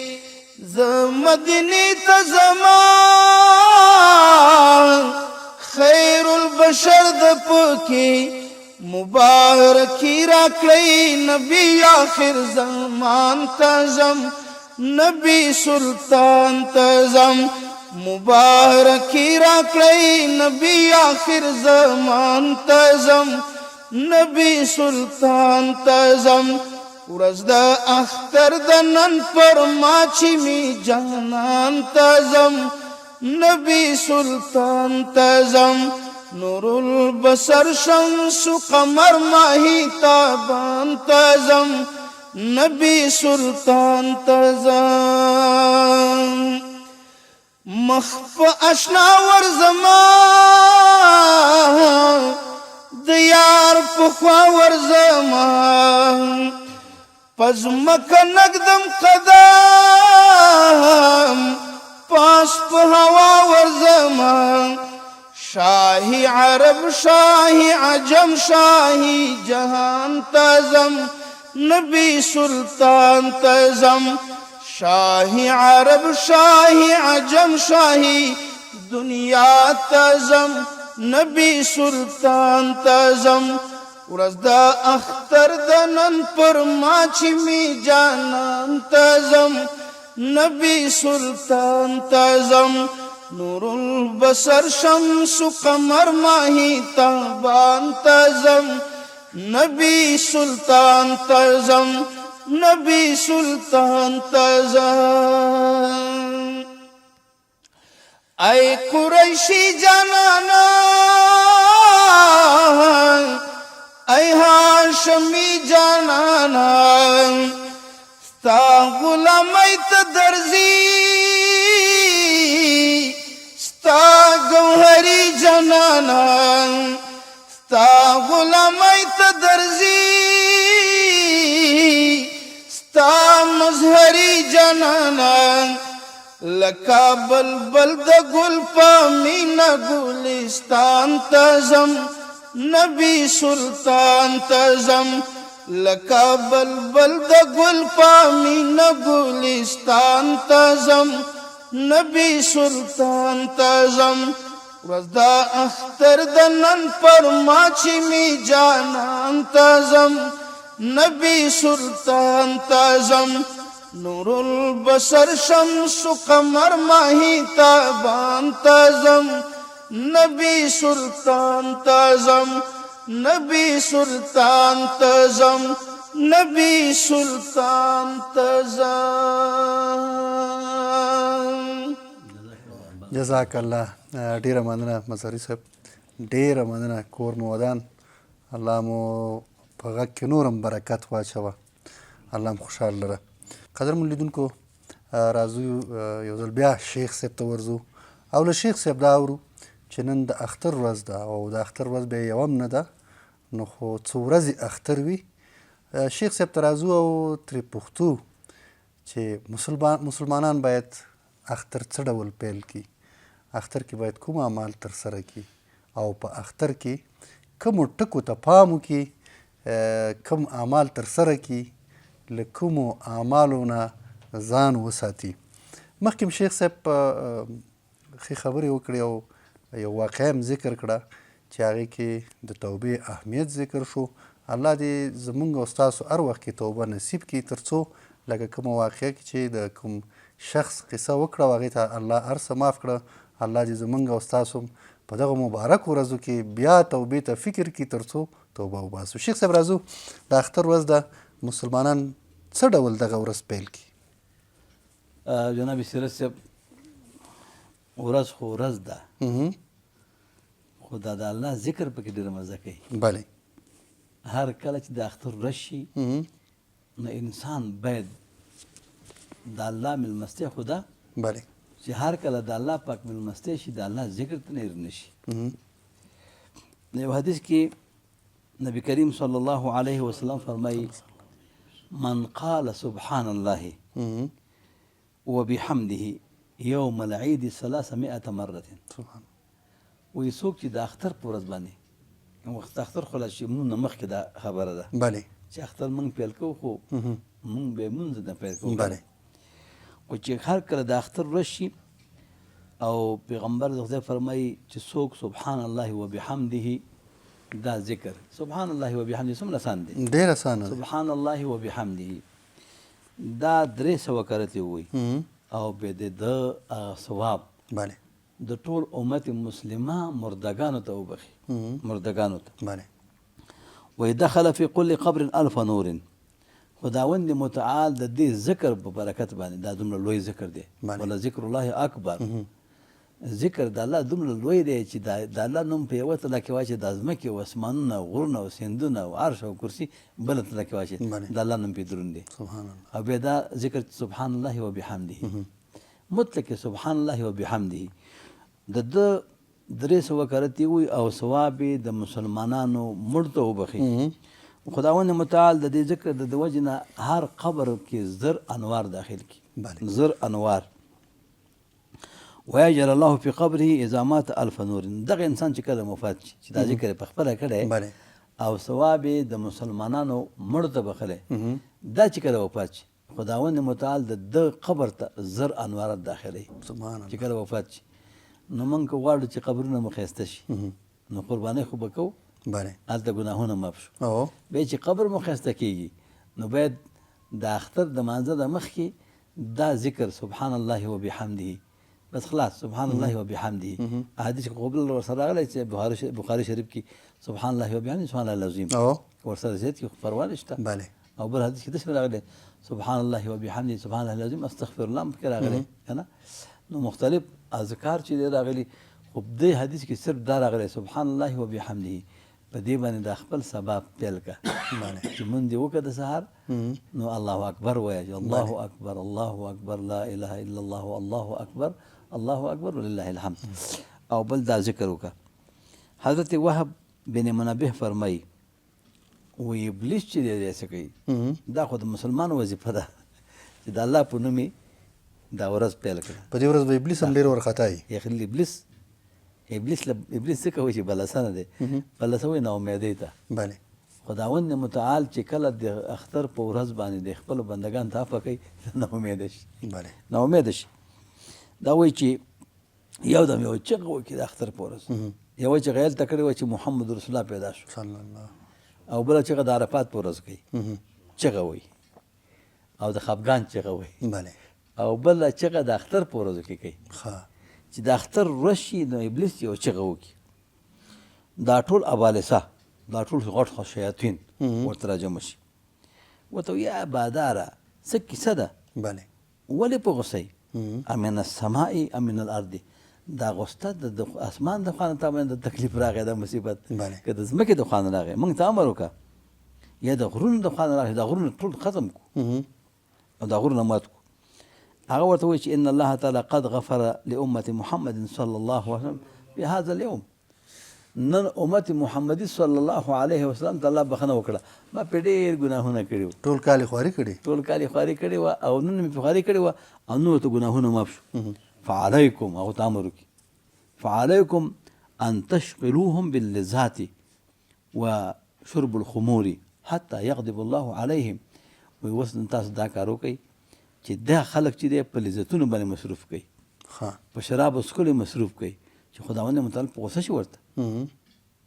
زمدنی تزمان خیر البشر د پکی مبارکی را کړی نبی آخر زمان تزم نبی سلطان تزم مبارکی را کړی نبی آخر زمان تزم نبی سلطان تزم ورځ د اختر د نن پر ما چې می جانان تزم نبی سلطان تزم نور البصر شمس قمر ماهی تابان تزم نبی سلطان تزم مخف اشنا ورزمان د یار په خوا ورزمان پزمک نقدم قدم پاس په هوا ورزمان شاهی عرب شاهی عجم شاهی جهان تزم نبی سلطان تزم شاهی عرب شاهی عجم شاهی دنیا تزم نبی سلطان تزم ورځ د اختر د نن پر ما چې می جانان تزم نبی سلطان تزم نور البصر شمس قمر ماهی تابان تزم نبی سلطان تزم نبی سلطان تزم ای قریشی جانانا ای هاشمی جانانا جانانا لکا بلبل د گل پا مینا گلستان تزم نبی سلطان تزم لکا بلبل د گل پا مینا گلستان تزم نبی سلطان تزم ورځ اختر د نن پر ما چې می جانان تزم نبی سلطان تزم نور البصر شمس قمر ماهی تابان تزم نبی سلطان تزم نبی سلطان تزم نبی سلطان تزم جزاک الله. ډیره مننه مظهري صاحب، ډیره مننه. کور مو ودان، الله مو په غږ کې نور هم برکت واچوه، الله هم خوشحال لره. قدرمن لیدونکو، راځو یو ځل بیا شیخ صاحب ته ورځو او له شیخ صاحب دا اورو چې نن د اختر ورځ ده او د اختر ورځ بیا یوه هم نه ده، نو خو څو ورځې اختر وي. شیخ صاحب ته راځو او ترې پوښتو چې مسلمانان باید اختر څه ډول پیل کړي، اختر کې باید کوم اعمال ترسره کړي او په اختر کې کومو ټکو ته پام وکړي، کوم اعمال ترسره کړي، له کومو اعمالو نه ځان وساتي. مخکې شیخ صاحب ښې خبرې وکړې او یو واقعه هم ذکر کړه چې هغې کې د توبې اهمیت ذکر شو. الله دې زمونږ او ستاسو هر وخت کې توبه نصیب کړي، تر څو لکه کومه واقعه کې چې د کوم شخص قصه وکړه او هغې ته الله هر څه معاف کړه، الله دې زمونږ او ستاسو په دغه مبارکو ورځو کې بیا توبې ته فکر کړي تر څو توبه وباسو. شیخ صاحب راځو، د اختر ورځ ده، مسلمانان څه ډول دغه ورځ پیل کړي؟ جناب سیرت صاحب، ورځ خو ورځ ده، خو دا د الله ذکر پکې ډېره مزه کوي. بله، هر کله چې د اختر ورځ شي نو انسان باید د الله مېلمستیا خو ده، بله، چې هر کله د الله پاک مېلمستیا شي د الله ذکر ته نه هېر نه شي. یو حدیث کې نبی کریم صلی الله علیه وسلم فرمایي من قال سبحان الله وبحمده یوم العید 300 مرة. وایي څوک چې د اختر په ورځ باندې، وخت اختر خو لا شي مونږ نه مخکې دا خبره ده بله، چې اختر مونږ پیل کوو خو مونږ به مونځ نه پیل کوو. بله، خو چې هر کله د اختر ورځ شي او پیغمبر د خدای فرمایي چې څوک سبحان الله وبحمده، دا ذکر سبحان الله وبحمده څومره آسان دی، ډېر اسانه دی. سبحان الله وبحمده دا 300 کرتې ووایي او به د ده ثواب بله، د ټول امت مسلمه مردگانو ته وبخي، مردگانو ته. بله، وی دخل فی کل قبر 1000 نور. خداوند متعال د دې ذکر په برکت باندې، دا دومره لوی ذکر دی، ولا ذکر الله اکبر، ذکر د الله دومره لوی دی چې د الله نوم په یوه تله کې واچي، د ځمکې او اسمانونه او غرونه او سیندونه او عرش او کرسي بله تله کې واچي، د الله نوم پې دروند دی. او بیا دا ذکر سبحان الله وبحمده، مطلق سبحان الله وبحمده د ده 300 کرتې وي او ثواب یې د مسلمانانو مړ ته وبخي. خداوند متعال د دې ذکر د وجې نه هر قبر کې زر انوار داخل کی، زر انوار. ویجعل الله فی قبره اذا مات 1000 نور. دغه انسان چې کله وفات شي چې دا ذکر په خپله کړی او ثواب یې د مسلمانانو مړ ته بخلی، دا چې کله وفات شي خداوند متعال د ده قبر ته زر انوارات داخلوي چې کله وفات شي. نو موږ که غواړو چې قبرونه مو ښایسته شي نو قربانۍ خو به کوو، هلته ګناهونه معاف شو. بیا چې قبر مو ښایسته کېږي نو باید د اختر د مانځه د مخکې دا ذکر سبحان الله وبحمده، بس خلاص سبحان الله وبحمده. حدیث قبل ورسره راغلی چې بخاري شریف کې سبحان الله وبحمده سبحان الله العظیم ورسره زیات کې پروا نشته. او بل حدیث کې داسې راغلی سبحان الله وبحمده سبحان الله العظیم استغفر الله پکې راغلی که نه. نو مختلف اذکار چې دی راغلی، خو دې حدیث کې صرف دا راغلی سبحان الله وبحمده. په دې باندې د خپل سبب پیل که چې مونږ دې وکړه د سهار نو الله اکبر وایه، الله اکبر الله اکبر لا اله الا الله الله اکبر الله اکبر ولله الحمد. او بل دا ذکر وکړه. حضرت وهب بن منبه فرمایي وی ابلیس چې دی څه کوي، دا خو د مسلمان وظیفه ده چې د الله په نوم دا ورځ پیل کړه. په دې ورځ به ابلیس هم ډېر ورخطایي. یقین ابلیس څه کوي چې بلسه نه دی، بلسه وایي ناامیدۍ ته. بله. خداوند متعال چې کله د اختر په ورځ باندې د خپلو بندګان ته عفوه کوي ناامیده شي. بله. ناامیده شي. دا وایي چې یو دم یو چغه وکړي د اختر په ورځ، یوه چغه هلته کړې وه چې محمد رسول الله پیدا شو، صلی الله. او بله چغه د عرفات په ورځ کوي چغه وایي، او د خفګان چغه وایي. بله. او بله چغه د اختر په ورځو کې کوي چې د اختر ورځ شي نو ابلیس یو چغه وکړي، دا ټول ابالسه، دا ټول غټ شیاطین ورته راجمع شي، ورته یا باداره څه کیسه ده؟ بله. ولې په غوسه یې؟ امن السماء امن الارض، دا غوسته د اسمان د خوا نه تا باندې د تکلیف راغی، دا مصیبت که د ځمکې د خوا نه راغی موږ ته امر وکړه، یا د غرونو د خوا نه راغی دا غرونه ټول ختم کړو او دا غرونه مات کړو. هغه ورته وایي چې ان الله تعالی قد غفر لامه محمد صلی الله علیه وسلم بهذا اليوم، نن امت محمدي صلی الله علیه وسلم ته الله بخښنه وکړه، ما پرې ډېر ګناهونه کړي وو، ټول کال یې خواري کړي، ټول کال یې خواري کړې وه او نن مې پرې خواري کړې وه او نور ته ګناهونه معاف شو. فعلیکم، هغه ته امر وکړي، فعلیکم ان تشغلوهم باللذات وشرب الخمور حتی یغضب الله علیهم. وایي اوس تاسو دا کار وکئ چې دا خلک چې دی په لذتونو باندې مصروف کوي، په شراب څښلو مصروف کوي چې خداوند متعال په غوسه شي ورته.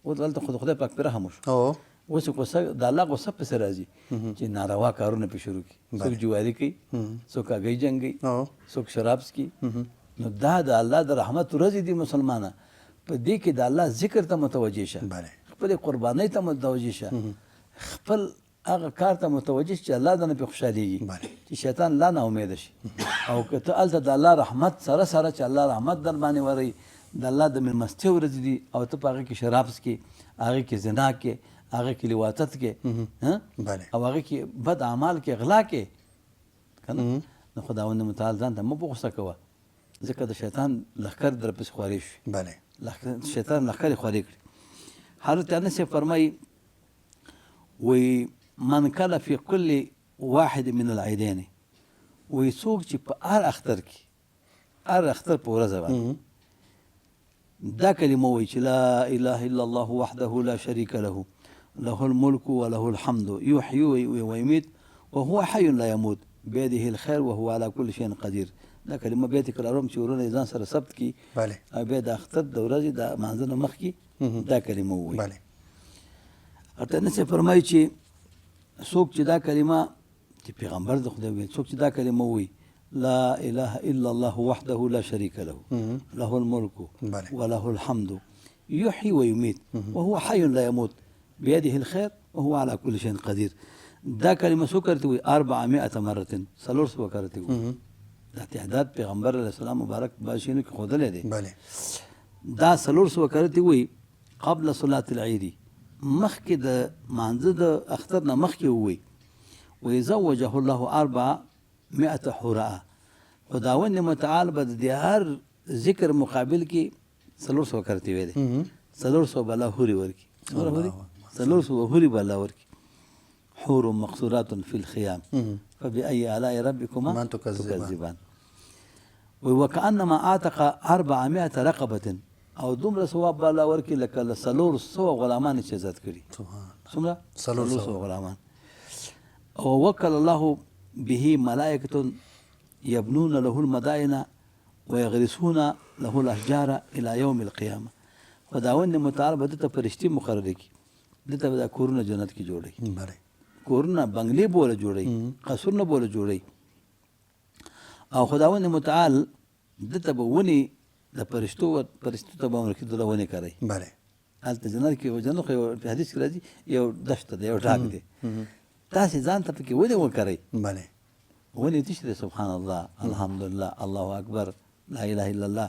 اوس دلته خدای پاک پرې رحم وشو، اوس غوسه د الله غوسه پسې راځي چې ناروا کارونه پې شروع کړي، څوک جواري کوي، څوک هګۍ جنګوي، څوک شراب څکي. نو دا د الله د رحمت ورځې دي مسلمانه، په دې کې د الله ذکر ته متوجه شه، خپلې قربانۍ ته متوجه شه، خپل هغه کار ته متوجه چې الله دنه پې خوشحالېږي، چې شیطان لا نا امیده شي. او که ته هلته د الله رحمت سره سره چې الله رحمت در باندې وروي، د الله د مېلمستیا ورځې دي او ته په هغې کې شراب څکې، هغې کې زنا کې، هغې کې لواطت کې، او هغې کې بد اعمال کې، غلا کې، که نه؟ نو خداوند متعال ځان ته مه په غوسه کوه، ځکه د شیطان لښکر در پسې خوارې شوي، شیطان لښکر یې خوارې کړي. حضرت انس فرمایي وایي من کله فی کل واحد من العیدین، وایي څوک چې په هر اختر کې، هر اختر په ورځ باندې دا کلمه وایي چې لا اله الا الله وحده لا شریک له له الملك وله الحمد یحیی ویمیت وهو حی لا یموت بیده الخیر وهو على كل شیء قدیر. دا کلمه بیا تکراروم چې ورونه یې ځان سره ثبت کړي، او بیا د اختر د ورځې د لمانځه نه مخکې دا کلمه ووایي. ورته انس فرمایي چې څوک چې دا کلمه چې پیغمبر د خدای ویل، څوک چې دا کلمه ووایي لا اله الا الله وحده لا شریک له له الملك وله الحمد یحیی ویمیت وهو حی لا یموت بیده الخیر وهو على كل شیء قدیر. دا کلمه څو کرتی وي؟ 400 مرة، 400 کرتی وي. دا تعداد پیغمبر علیه السلام مبارک باشینو کې ښودلی دی. دا 400 کرتی وي قبل صلاة العید، مخکې د مانځه د اختر نه مخکې ووایي. ویزوجه الله 400 حورا، خداوند متعال به د هر ذکر مقابل کې 400 کرتی وی دی، 400 به الله حورې ورکړي، 400 حورې به الله ورکړي. حور مقصورات فی الخیام فبأي آلاء ربکما تکذبان. وکأنما اعتق 400 رقبة، او دومره ثواب به الله ورکړي لکه 400 غلامان چې ازاد کړي. څومره؟ 400 غلامان. او وکل الله به ملائکة یبنون له المدائن ویغرسون له الاشجار الى یوم القیامه. خداوند متعال به دته فرشتي مقرره کړي، دته به کورونه جنت کې جوړي، کورونه بنگلې بوله جوړي، قصرونه بوله جوړي. او خداوند متعال دته به ونی د فرشتو ته به امر کېدله ونې کرئ. هلته جنت کې جنت خو په حدیث کې راځي یو دشته دی، یو ډاګ دی، تاسې ځان ته پکې ونې وکرئ. ونې تشته دی، سبحان الله، الحمدلله، الله اکبر، لا اله الا الله،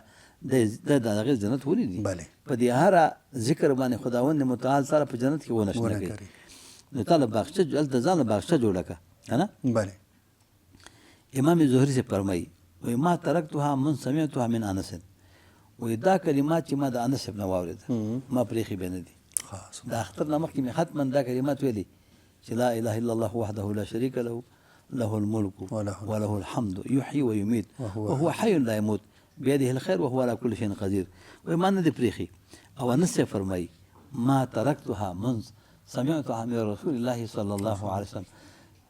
د هغې جنت ونې دي. په دې هره ذکر باندې خداوند متعال سره په جنت کې ونه شنه کوي. نو تا له باغچه هلته ځان له باغچه جوړه کړه، که نه؟ امام زهري سے فرمایي وایي ما ترکتها من سمعتها من انس، وایي دا کلمات چې ما د انس ابن واورېده ما پرېښي بیا نه دي. د اختر نه مخکې مې حتما دا کلمات ویلي چې لا اله الا الله وحده لا شریک له له الملك وله وله الحمد يحيي ويميت وهو حي لا يموت بيده الخير وهو على كل شيء قدير. وما ندي بريخي او نسي فرمي ما تركتها منذ سمعتها من رسول الله صلى الله عليه وسلم.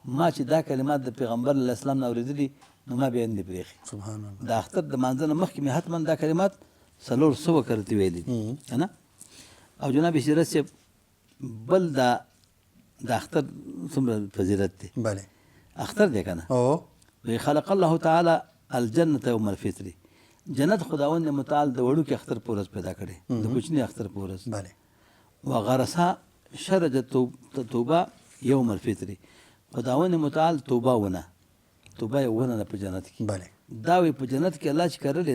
ما چې دا کلمات د پیغمبر الاسلام نه اوریدلي نو ما بیا نه بريخي. سبحان الله. د اختر د مانځنه مخکې مې حتما دا کلمات 300 کرتی ویلي نه. او جناب سیرت سے بل دا اختر څومره فضیلت دی. بله اختر دی کنه. او خلق الله تعالی الجنه یوم الفطر. جنت خداوند متعال د وړو کې اختر پورز پیدا کړي د کوچنی اختر پورز. بله وغرسها شرج توبه یوم الفطر. خداوند متعال توبه ونه ونه په جنت کې. بله دا وی په جنت کې الله چې کړل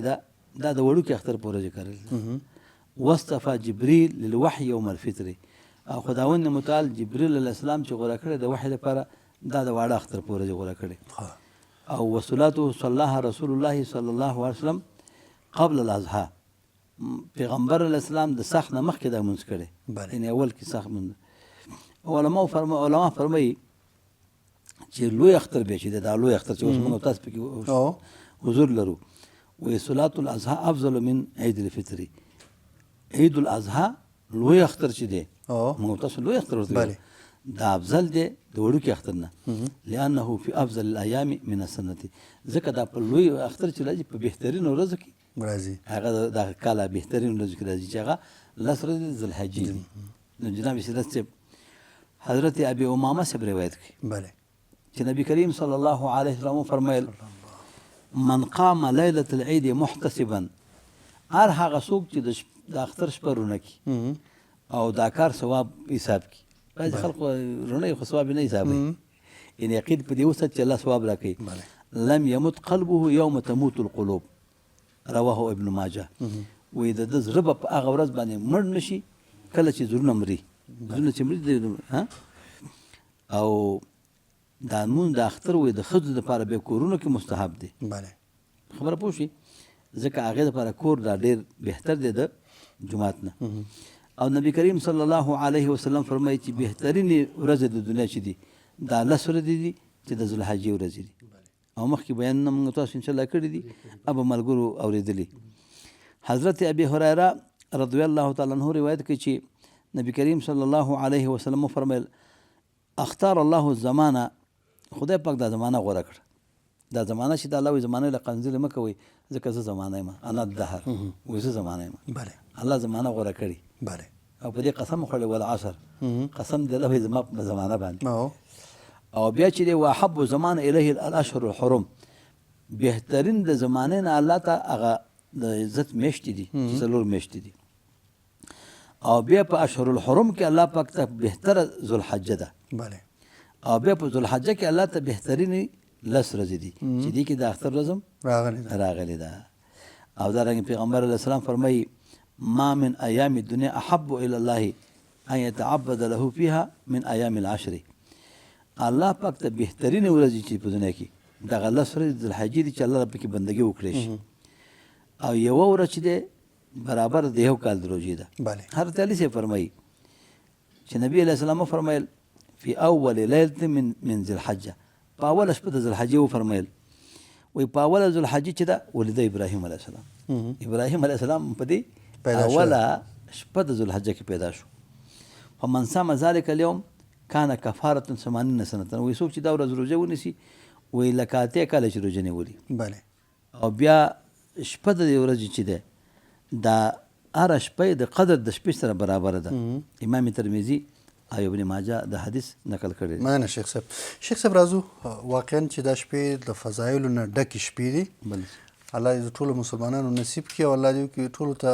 دا د وړو کې اختر پورز کړل. واصطفى جبريل للوحي يوم الفطر. او خداوند متعال جبريل علیه السلام چې غوړه کړی د وحي لپاره دا د واړه اختر پورز غوړه کړی. او وصلاته صلی الله رسول الله صلی الله علیه وسلم قبل الاضحى. پیغمبر علیه السلام د سخت نه مخکې دا مونځ کړی. یعنې اول کې سخت مونځ. علما فرمایي چې لوی اختر به چې دا لوی اختر چې اوس موږ تاسو پکې حضور لرو. وی صلاة الاضحى افضل من عید الفطر. عید الاضحى لوی اختر چې دی موږ تاسو لوی اختر ورته دا افضل دی د وړو کې اختر نه. لانه فی افضل الايام من السنه. ځکه دا په لوی اختر چې راځي په بهترین ورځو کې راځي. هغه د کاله بهترین ورځو کې راځي چې هغه لس ورځې ذوالحجې دي. نو جناب سیرت صاحب حضرت ابي امامه صاحب روایت کوي بله چې نبی کریم صلی الله علیه وسلم فرمایل من قام ليله العيد محتسبا. هر هغه څوک چې د اختر شپه رونه کوي او دا کار ثواب حساب کوي. بعضې خلکو رونه خو ثواب نه حسابوي. یعنې عقید په دې وسه چې الله ثواب راکوي. لم يمت قلبه يوم تموت القلوب. رواه ابن ماجه. وایي د ده زړه به په هغه ورځ باندې مړ نه شي کله چې زړونه مري. زړونه چې مري او دا مون د اختر وایي د ښځو دپاره بیا کورونو کې مستحب دی. بله خبره پوه شي ځکه هغې دپاره کور دا ډېر بهتر دی د جومات نه. او نبی کریم صلی الله علیه وسلم فرمایي چې بهترینې ورځې د دنیا چې دي دا 10 ورځې دي چې د ذوالحجې ورځې دي. او مخکې بیانونه موږ تاسو انشاءالله کړي دي اب ملګرو اورېدلي. حضرت ابي هريره رضی الله تعالی عنه روایت کوي چې نبی کریم صلی الله علیه وسلم فرمایل اختار الله الزمانه. خدای پاک دا زمانه غوره کړ. دا زمانه چې د الله وي زمانه له قنځلې مه کوئ ځکه زه زمانه یم انا الدهر. وایي زه زمانه یم. بله الله زمانه غوره کړي. بله او په دې قسم وخوړی والعصر. قسم دی الله زما په زمانه باندې. او بیا چې دی واحب زمان الیه الاشهر الحرم. بهترین د زمانې نه الله ته هغه د عزت میاشتې دي چې 4 میاشتې دي. او بیا په اشهر الحرم کې الله پاک ته بهتره ذوالحجه ده. بله او بیا په ذوالحجه کې الله ته بهترینې 10 ورځې دي چې دې کې د اختر ورځ هم راغلې ده. او دارنګه پیغمبر علیه السلام فرمایي ما من ایام الدنیا احب الى الله ان يتعبد له فيها من ایام العشر. الله پاک ته بهترین ورځې چې په دنیا کې دغه 10 ورځې ذوالحجې دي چې الله پکې بندګي وکړي شي. او یو ورځ چې ده برابر د یو کال د روژې ده. حضرت علی سے فرمایي چې نبی علیه السلام فرمایل فی اول لیلة من ذوالحجه. په اوله شپه د ذوالحجې وفرمایل وایي په اوله ذوالحجې چې ده ولده ابراهیم علیه السلام. ابراهیم علیه السلام په دې اوله شپه د ذوالحجه کې پیدا شو. فمن صام ذلک اليوم کان کفاره 80 سنه. وایي څوک چې دا ورځ روژه ونیسي وایي لکه 80 کاله چې روژه نیولي. بله او بیا شپه د دې ورځې چې ده دا هره شپه د قدر د شپې سره برابره ده. امام ترمذي او ابن ماجه د حدیث نقل کړی. مننه شیخ صاحب. شیخ صاحب راځو واقعا چې دا شپې د فضایلو نه ډکې شپې دي. الله دې ټولو مسلمانانو نصیب کړي او الله دې ټولو ته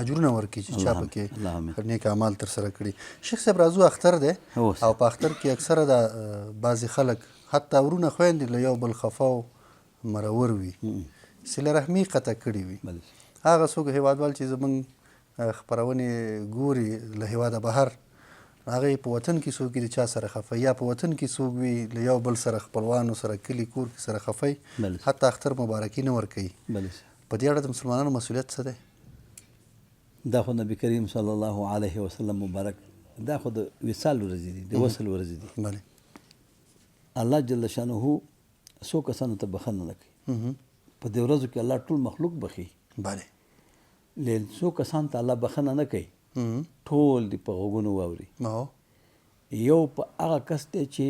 اجرونه ورکړي چې چا پکې نیک اعمال ترسره کړي. شیخ صاحب راځو اختر دی او په اختر کې اکثره د بعضې خلک حتی ورونه خویندې له یو بل خفه او مرور وي صله رحمي قطع کړي وي. هغه څوک هیوادوال چې زموږ خپرونې ګوري له هیواده بهر هغه په وطن کې څوک د چا سره خفه یا په وطن کې څوک وي له یو بل سره خپلوانو سره کلي کور کې سره خفه حتی اختر مبارکي نه ورکوي. په دې اړه د مسلمانانو مسؤلیت څه دی؟ دا خو نبی کریم صلی الله علیه وسلم مبارک دا خو د وصال ورځې دي د وصل ورځې دي. الله جل شانه څو کسانو ته بخښنه نه کوي. په دې ورځو کې الله ټول مخلوق بخښي. بله. لیکن څو کسانو ته الله بخښنه نه کوي، ټول دې په غوږونو واوري. یو په هغه کس دی چې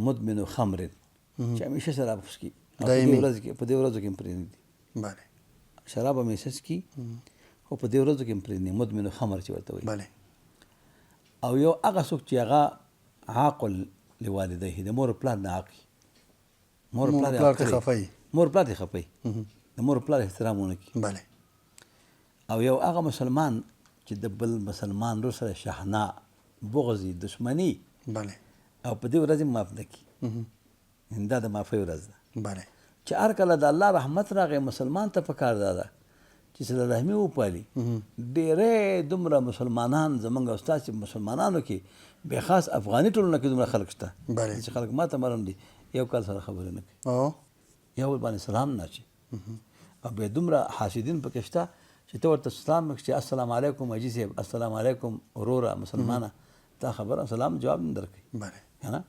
مدمن خمر، چې همیشه شراب څښي، په دې ورځو کې هم پرېږدي. بله. شراب همیشه څښي خو په دې ورځو کې هم پرېږدي، مدمن خمر چې ورته وایي. بله. او یو هغه څوک چې هغه عاقل لوالدیه، د مور پلار نه عاقل، مور پلار ته خفه، مور پلار ته خفه، د مور پلار احترام ونه کوي. بله. او یو هغه مسلمان چې د بل مسلمان ورو سره شحناء، بغضي، دشمني، بله، او په دې ورځ معاف نه کوي، دا د معافۍ ورځ ده. بله. چې هر کله د الله رحمت راغی مسلمان ته پکار ده چې صله رحمي وپالي. ډېری دومره مسلمانان زمونږ او ستاسې مسلمانانو کې بې خاص افغاني ټولنه کې دومره خلک شته چې خلک ما ته معلوم دي یو کال سره خبرې نه کوي، یو بل باندې سلام نه اچي. او بیا دومره حاسدین پکې شته چې ته ورته سلام وکړې چې السلام علیکم حاجي صاحب، السلام علیکم وروره مسلمانه، تا خبره سلام جواب نه درکوي. نه،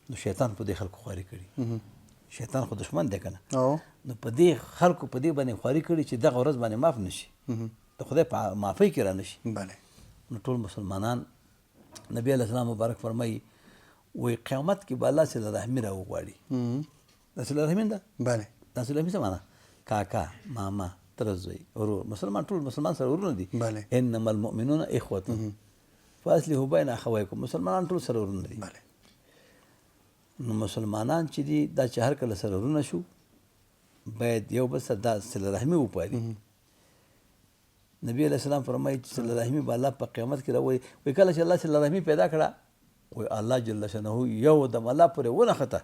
نو شیطان په دې خلکو خواري کړي. شیطان خو دشمن دی که نه، نو په دې خلکو په دې باندې خواري کړي چې دغه ورځ باندې معاف نه شي، د خدای په معافۍ کې را نه شي. نو ټول مسلمانان، نبی علیه السلام مبارک فرمایي وایي قیامت کې به الله صله رحمي را وغواړي. دا صله رحمي ده. دا صله رحمي څه معنا؟ کاکا، ماما، تره زوی، ورور. مسلمان ټول مسلمان سره ورونه دي. انما المؤمنون اخوة فاصلحوا بین اخویکم. مسلمانان ټول سره ورونه دي. نو مسلمانان چې دي دا چې هر کله سره ورونه شو باید یو بل سره دا صله رحمي وپالي. نبی علیه السلام فرمایي چې صله رحمي به الله په قیامت کې راوایي. وایي کله چې الله صله رحمي پیدا کړه، وایي الله جل شانه یو دم الله پورې ونښته.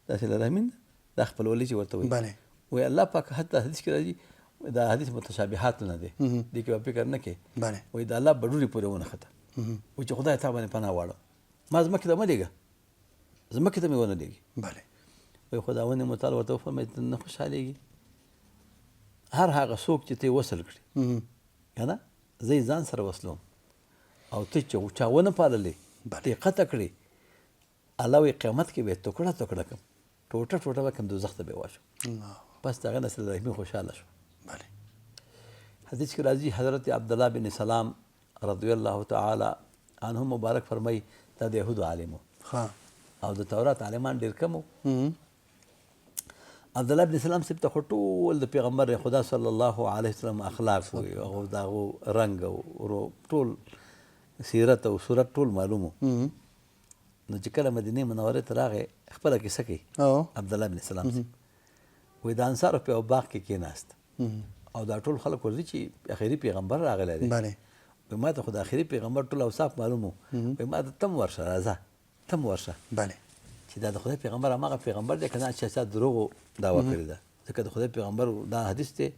دا صله رحمي ده، دا خپلولي چې ورته وایي. وایي الله پاک حتی حدیث کې راځي، دا حدیث متشابهات نه دی، دې کې به فکر نه کوې. وایي د الله بډوړي پورې ونښته. وایي چې خدای تا باندې پناه واړه، ما ځمکې ته مه لېږه، ځمکې ته مې ونه لېږي. وایي خداوند متعال ورته وفرمایي ته نه خوشحالېږي؟ هر هغه څوک چې ته یې وصل کړي، که نه، زه یې ځان سره وصلوم، او ته چې چا ونه پاللې، ته یې قطع کړې، الله وایي قیامت کې به یې توکړه توکړه کړم، ټوټه ټوټه به کړم، دوزخ ته به یې واچوم. بس د هغې نه صله رحمي خوشحاله شو. حدیث کې راځي حضرت عبدالله بن سلام رضی الله تعالی عنه مبارک فرمایي دا د یهودو عالم او د تورات عالمان ډېر کم وو. عبدالله بن سلام صاحب ته خو ټول د پیغمبر خدا صلی الله علیه وسلم اخلاق او د هغو رنګ او ټول سیرت او صورت ټول معلوم وو. نو چې کله مدینې منورې ته راغی خپله کیسه کوي عبدالله بن سلام صاحب. وایي د انصارو په یو باغ کې کېناست او دا ټول خلک ورځي چې اخري پیغمبر راغلی دی. وایي ما ته خو د اخري پیغمبر ټول اوصاف معلوم وو. وایي ما ته تم ورشه، راځه تم ورشه چې دا د خدای پیغمبر هماغه پیغمبر دی که نه چې چا دروغو دعوه کړې ده. ځکه د خدای پیغمبر دا حدیث دی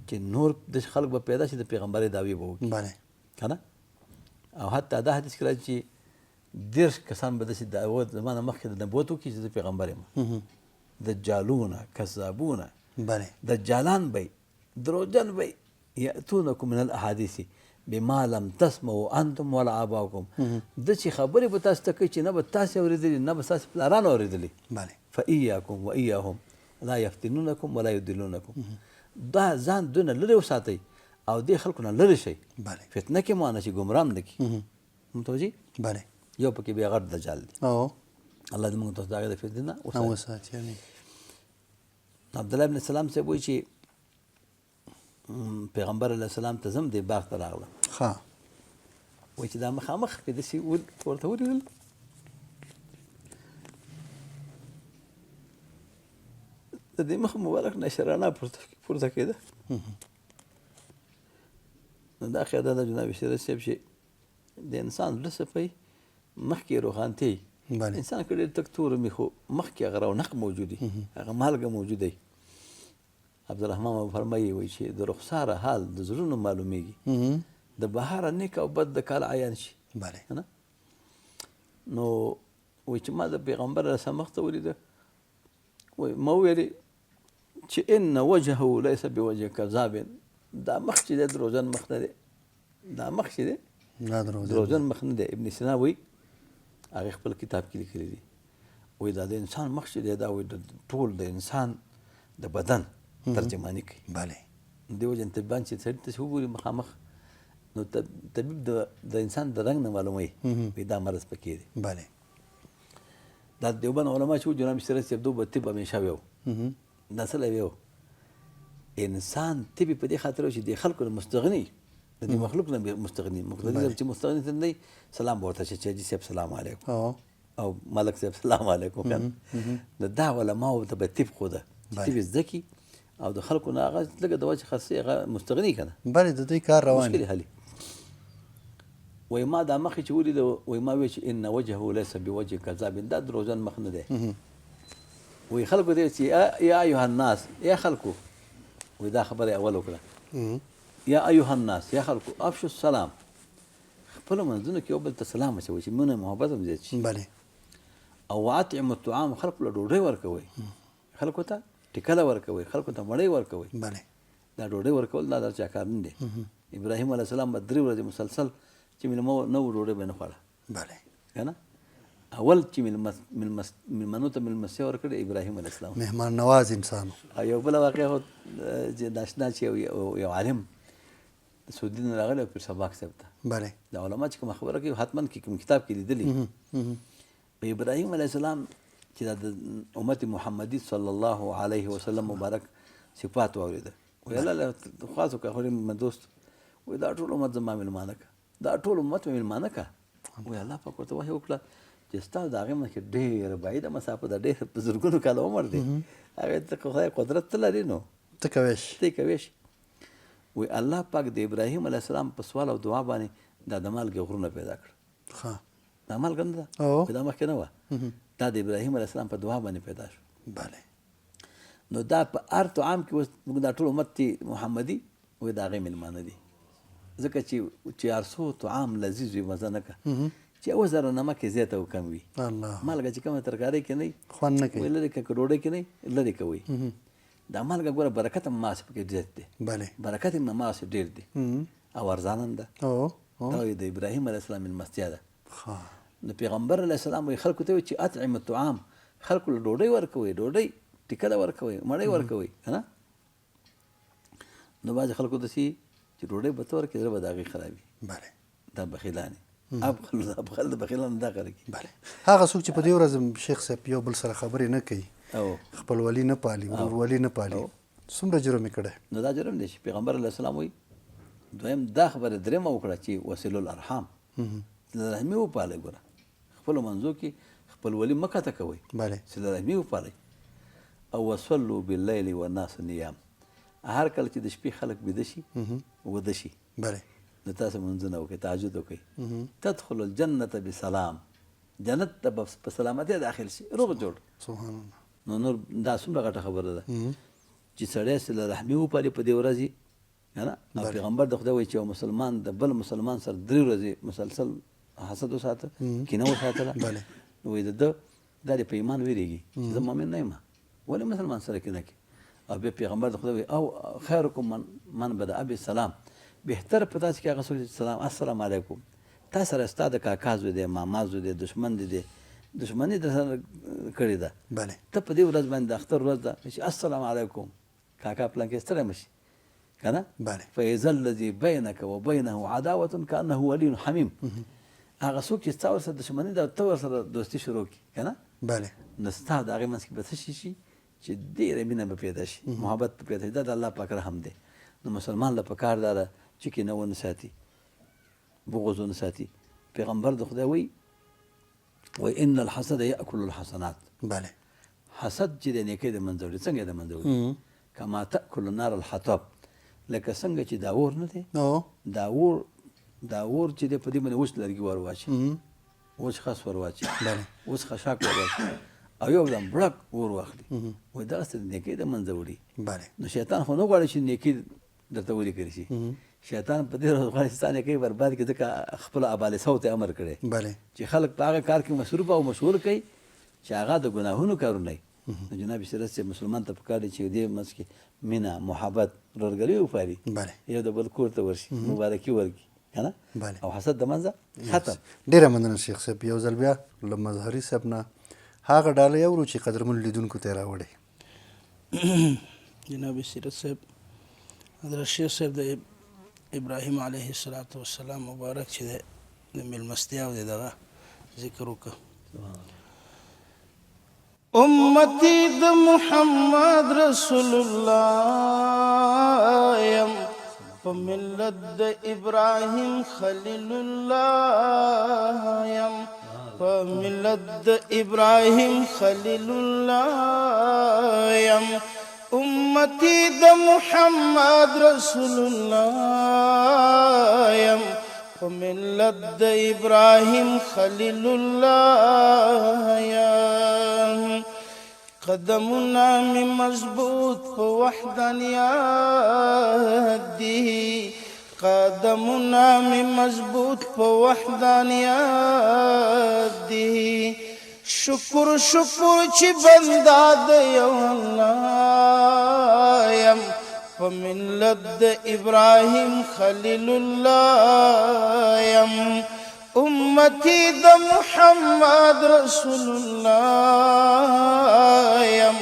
چې نور د خلک به پیدا شي د پیغمبرۍ دعوې به وکړي، که نه. او حتی دا حدیث کې راځي چې 30 کسان به داسې دعوه زما نه مخکې د نبوت وکړي چې زه پیغمبر یم. دجالونه، کذابونه، دجالان به دروغجن به یأتونکم من الاحادیث بما لم تسمعوا انتم ولا آباؤکم. د چې خبرې به تاسو ته کوي چې نه به تاسې اورېدلي نه به ستاسې پلاران اورېدلي. فإیاکم وإیاهم لا یفتنونکم ولا یضلونکم. دا ځان دونه لرې وساتئ او دې خلکو نه لرې شئ، فتنه کې مو نه شي، ګمراه نه کړي. متوجه؟ یو پکې بیا غټ دجال دی. الله دې موږ ته د هغې د فتنې نه وساتي. عبدالله بن سلام صاحب وایي چې پیغمبر علیه السلام ته زم دې باغ ته راغلم. وایي چې دا مخامخ کې داسې ورته ولیدل، د دې مخ مبارک نه شرانه پورته کېده. نو دا قاعده ده جناب سیرت صاحب چې د انسان زړه صفایي مخکې روښانتیا انسان که ډېر تک تور وي خو مخکې هغه رونق موجود وي، هغه مالګه موجوده وي. عبدالرحمن فرمایي وایي چې د رخساره حال د زړونو معلومیږي، د بهاره نیک او بد د کال عیان شي. نو وایي چې ما د پیغمبر رسه مخ ته ولیده، وایي ما ویلې چې ان وجهه لیس بوجه کذاب. دا مخ چې دی دروغجن مخ نه دی، دا مخ چې دی دروغجن مخ نه دی. ابن سینا وایي هغې خپل کتاب کې لیکلي دي وایي دا د انسان مخ چې دی دا وایي د ټول د انسان د بدن ترجماني کوي. بله. دې وجه نه طبیبان چې سړي ته وګوري مخامخ نو طبیب د انسان د رنګ نه معلوموي وایي دا مرض پکې دی. بله. دا دیوبند علما چې وو جناب سیرت صاحب دو به طب همیشه وی وو دا څه وی وو انسان طب په دې خاطر چې د خلکو نه مستغني د دې مخلوق نه مستغني مقتدي چې مستغني ته نه سلام ورته چې جی صاحب سلام علیکم او ملک صاحب سلام علیکم کنه دا علما ته به طب خو ده طب زده کی او د خلکو نه هغه لږه د وجه خاصه هغه مستغني کنه. بله د دوی کار روان مشکل حل وای ما دا مخې چې ولید وای ما وی چې ان وجهه ليس بوجه كذاب دا دروژن مخ نه دی وای خلکو دې چې یا ایها الناس یا خلکو وای دا خبره اول وکړه یا ایها الناس یا خلکو افشوا السلام خپل منځونه کې یو بل ته سلام اچوي چې مونږ محبت هم زیات شي. بله. او اطعموا الطعام خلکو له ډوډۍ ورکوي خلکو ته ټکله ورکوي خلکو ته مړۍ ورکوي. بله. دا ډوډۍ ورکول دا د چا کار نه دی. ابراهیم علیه السلام به 3 ورځې مسلسل چې مېلمه نه و ډوډۍ به نه خوړه. بله. که نه اول چې مېلمنو ته مېلمستیا ورکړې ابراهیم علیه السلام مهمان نواز انسان. او یو بله واقعه خو چې ناشنا چې یو عالم د سعودي نه راغلی پیر سباق صاحب ته. بله. د علما چې کومه خبره کوي حتما کې کوم کتاب کې لیدلي ابراهیم علیه السلام چې دا د امت محمدي صلی الله علیه وسلم مبارک صفات واورېده وایي الله خاص وکړه خو مې دوست وایي دا ټول امت زما مېلمانه که دا ټول امت مې مېلمانه که وایي الله پاک ورته وحی وکړه چې ستا د هغې نه کې ډېره بعیده مسافه ده ډېر په زرګونو کاله عمر دی هغې ته خدای قدرت ته لري نو ته کوی شي ته یې کوی شي. وایي الله پاک د ابراهیم علیه السلام په سوال او دعا باندې دا د مالګې غرونه پیدا کړه. دا مالګه نه ده دا مخکې نه وه دا د ابراهیم علیه السلام په دعا باندې پیدا شو. بله. نو دا په هر طعام کې اوس دا ټول امت محمدي وایي د هغې مېلمانه دي ځکه چې 400 طعام لذیذ وي مزه نه که چې 1000 نمک یې زیاته او کم وي مالګه چې کومه ترکارۍ کې نه وي خوند نه کوي لرې که ډوډۍ کې نه وي لرې کوي دا مالګه ګوره برکت هم ماسې پکې زیات دی. بله. برکت هم ماسې ډېر دی او ارزانه هم ده. دا د ابراهیم علیه السلام مېلمستیا ده. نو پیغمبر علیه السلام وایي خلکو ته وایي چې اطعم الطعام خلکو له ډوډۍ ورکوئ ډوډۍ ټکله ورکوئ مړۍ ورکوئ که نه نو بعضې خلکو داسې چې ډوډۍ به ته ورکړې زړه به د هغې خرابي. بله. دا بخیلانې ابخل د بخیلانو دا کار کوي. بله. هغه څوک چې په دې ورځ شیخ صاحب یو بل سره خبرې نه کوي او خپلولي نه پالي ورورولي نه پالي څومره جرم یې کړی نو دا جرم دی چې پیغمبر علیه السلام وایي دویم دا خبره درېیمه وکړه چې وسیل الارحام صله رحمي وپالئ ګوره خپلو منځو کې خپلولي مه قطع کوئ صله رحمي وپالئ او وصلوا باللیل والناس نیام هر کله چې د شپې خلک بیده شي وده شي نو تاسو منځونه وکړئ تهجد وکړئ تدخلوا الجنة بسلام جنت ته په سلامتۍ داخل شي روغ جوړ سبحان الله. نو نور دا څومره غټه خبره ده چې سړی صله رحمي وپالي په دې ورځې که نه او پیغمبر د خدای وایي چې یو مسلمان د بل مسلمان سره 3 ورځې مسلسل حسد وساته کینه وساتله نو وایي د ده دا د په ایمان ویرېږي چې زه مؤمن نه یم ولې مسلمان سره کینه کوي او بیا پیغمبر د خدای وایي او خیرکم من بدا بالسلام بهتر په تاسو کې هغه څوک چې سلام السلام علیکم تا سره ستا د کاکا زوی دی ماما زوی دی دشمن دی دشمني در سره کړې ده ته په دې ورځ باندې د اختر ورځ ده چې السلام علیکم کاکا پلانکې ستړی مشي که نه فاذا الذي بینک وبینه عداوة کانه ولی حمیم هغه څوک چې ستا ورسره دشمني ده ته ورسره دوستي شروع کړي که نه نو ستا د هغې منځ کې به څه شي چې ډېره مینه به پیدا شي محبت به پیدا شي دا د الله پاک رحم دی. نو مسلمان له پکار دا ده چې کینه ونه ساتي بغض ونه ساتي. پیغمبر د خدای وایي وان الحسد یاکل الحسنات حسد چې د نیکۍ د منځه وړي څنګه د منځه وړي کما تاکل النار الحطب لکه څنګه چې دا اور نه دی دا اور چې دی په دې باندې اوس لرګي ور واچي اوس خاص ور واچي اوس خشاک ور واچي او یو دم بړک اور واخلي وایي دغسې د نیکۍ د منځه وړي. نو شیطان خو نه غواړي چې نیکي درته ولیکلی شي شیطان په دې ورځ غواړي چې ستا نیکۍ برباد کړي ځکه خپلو ابالسو ته امر کړی چې خلک په هغه کار کې مصروف او مشغول کوي چې هغه د ګناهونو کارونه وي. نو جناب سیرت صاحب مسلمان ته پکار دی چې دې منځ کې مینه محبت ورورګلوي وپالي یو د بل کور ته ورشي مبارکي ورکړي که نه بله. او حسد د منځه ختم. ډېره مننه شیخ صاحب. یو ځل بیا له مظهري صاحب نه هغه ډالۍ اورو چې قدرمنو لیدونکو ته یې راوړی. جناب سیرت صاحب حضرت شیخ صاحب د ابراهیم علیه السلام مبارک چې د میلمستیا او د دغه ذکر وکړه. امتی د محمد رسول الله یم په ملت د ابراهیم خلیل الله یم په ملت د ابراهیم خلیل الله یم امتی د محمد رسول الله یم په ملت د ابراهیم خلیل الله یم قدمنا می مضبوط په وحدانیت دی قدمنا می مضبوط په وحدانیت دی شکر شکر چې بندا د یو الله یم په ملت د ابراهیم خلیل الله یم امتی د محمد رسول الله یم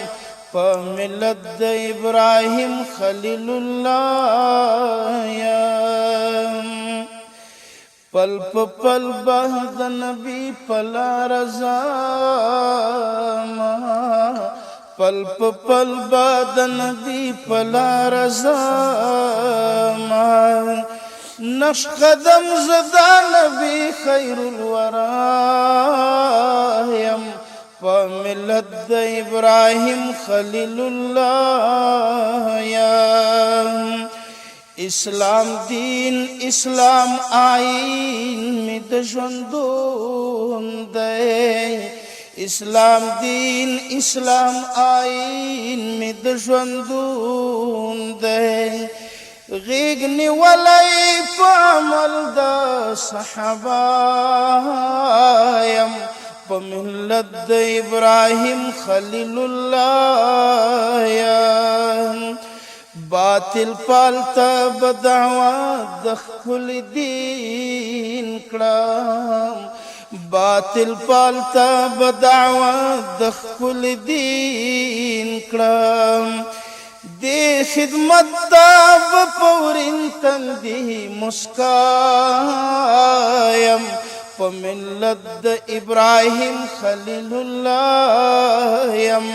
په ملت د ابراهیم خلیل الله یم پل پل د نبی پلا رضا پل پل د نبی پلا رضا نقش قدم زدا نبی خیر الورا یم په ملت د ابراهیم خلیل الله یم اسلام دین اسلام آئین می د ژوندون دی اسلام دین اسلام آئین می د ژوندون دی غیږ نیولی په عمل د صحابه یم په ملت د ابراهیم خلیل الله یم باطل پالتا بدعوات د خپل دین کړم باطل پالتا بدعوات د خپل دین کړم دی خدمت دا بپورین تندی مسکایم په ملت د ابراهیم خلیل الله یم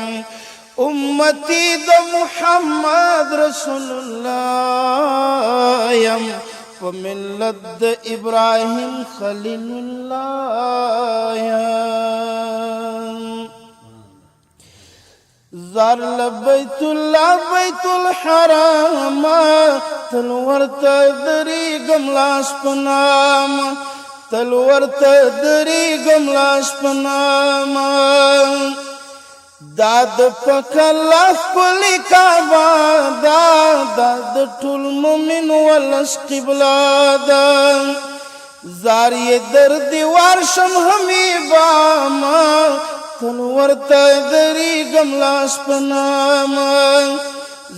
امتی د محمد رسول الله یم په ملت د ابراهیم خلیل الله یم زار لبیت الله بیت الحرام تل ورته دریږم لاس په نام تل ورته دریږم لاس په نام داد پکلا خپل کعبه دا د ټول مومن ولس قبله ده زار یې در دیوار شم حمیبا ما تل ورته دریږم لاس په نام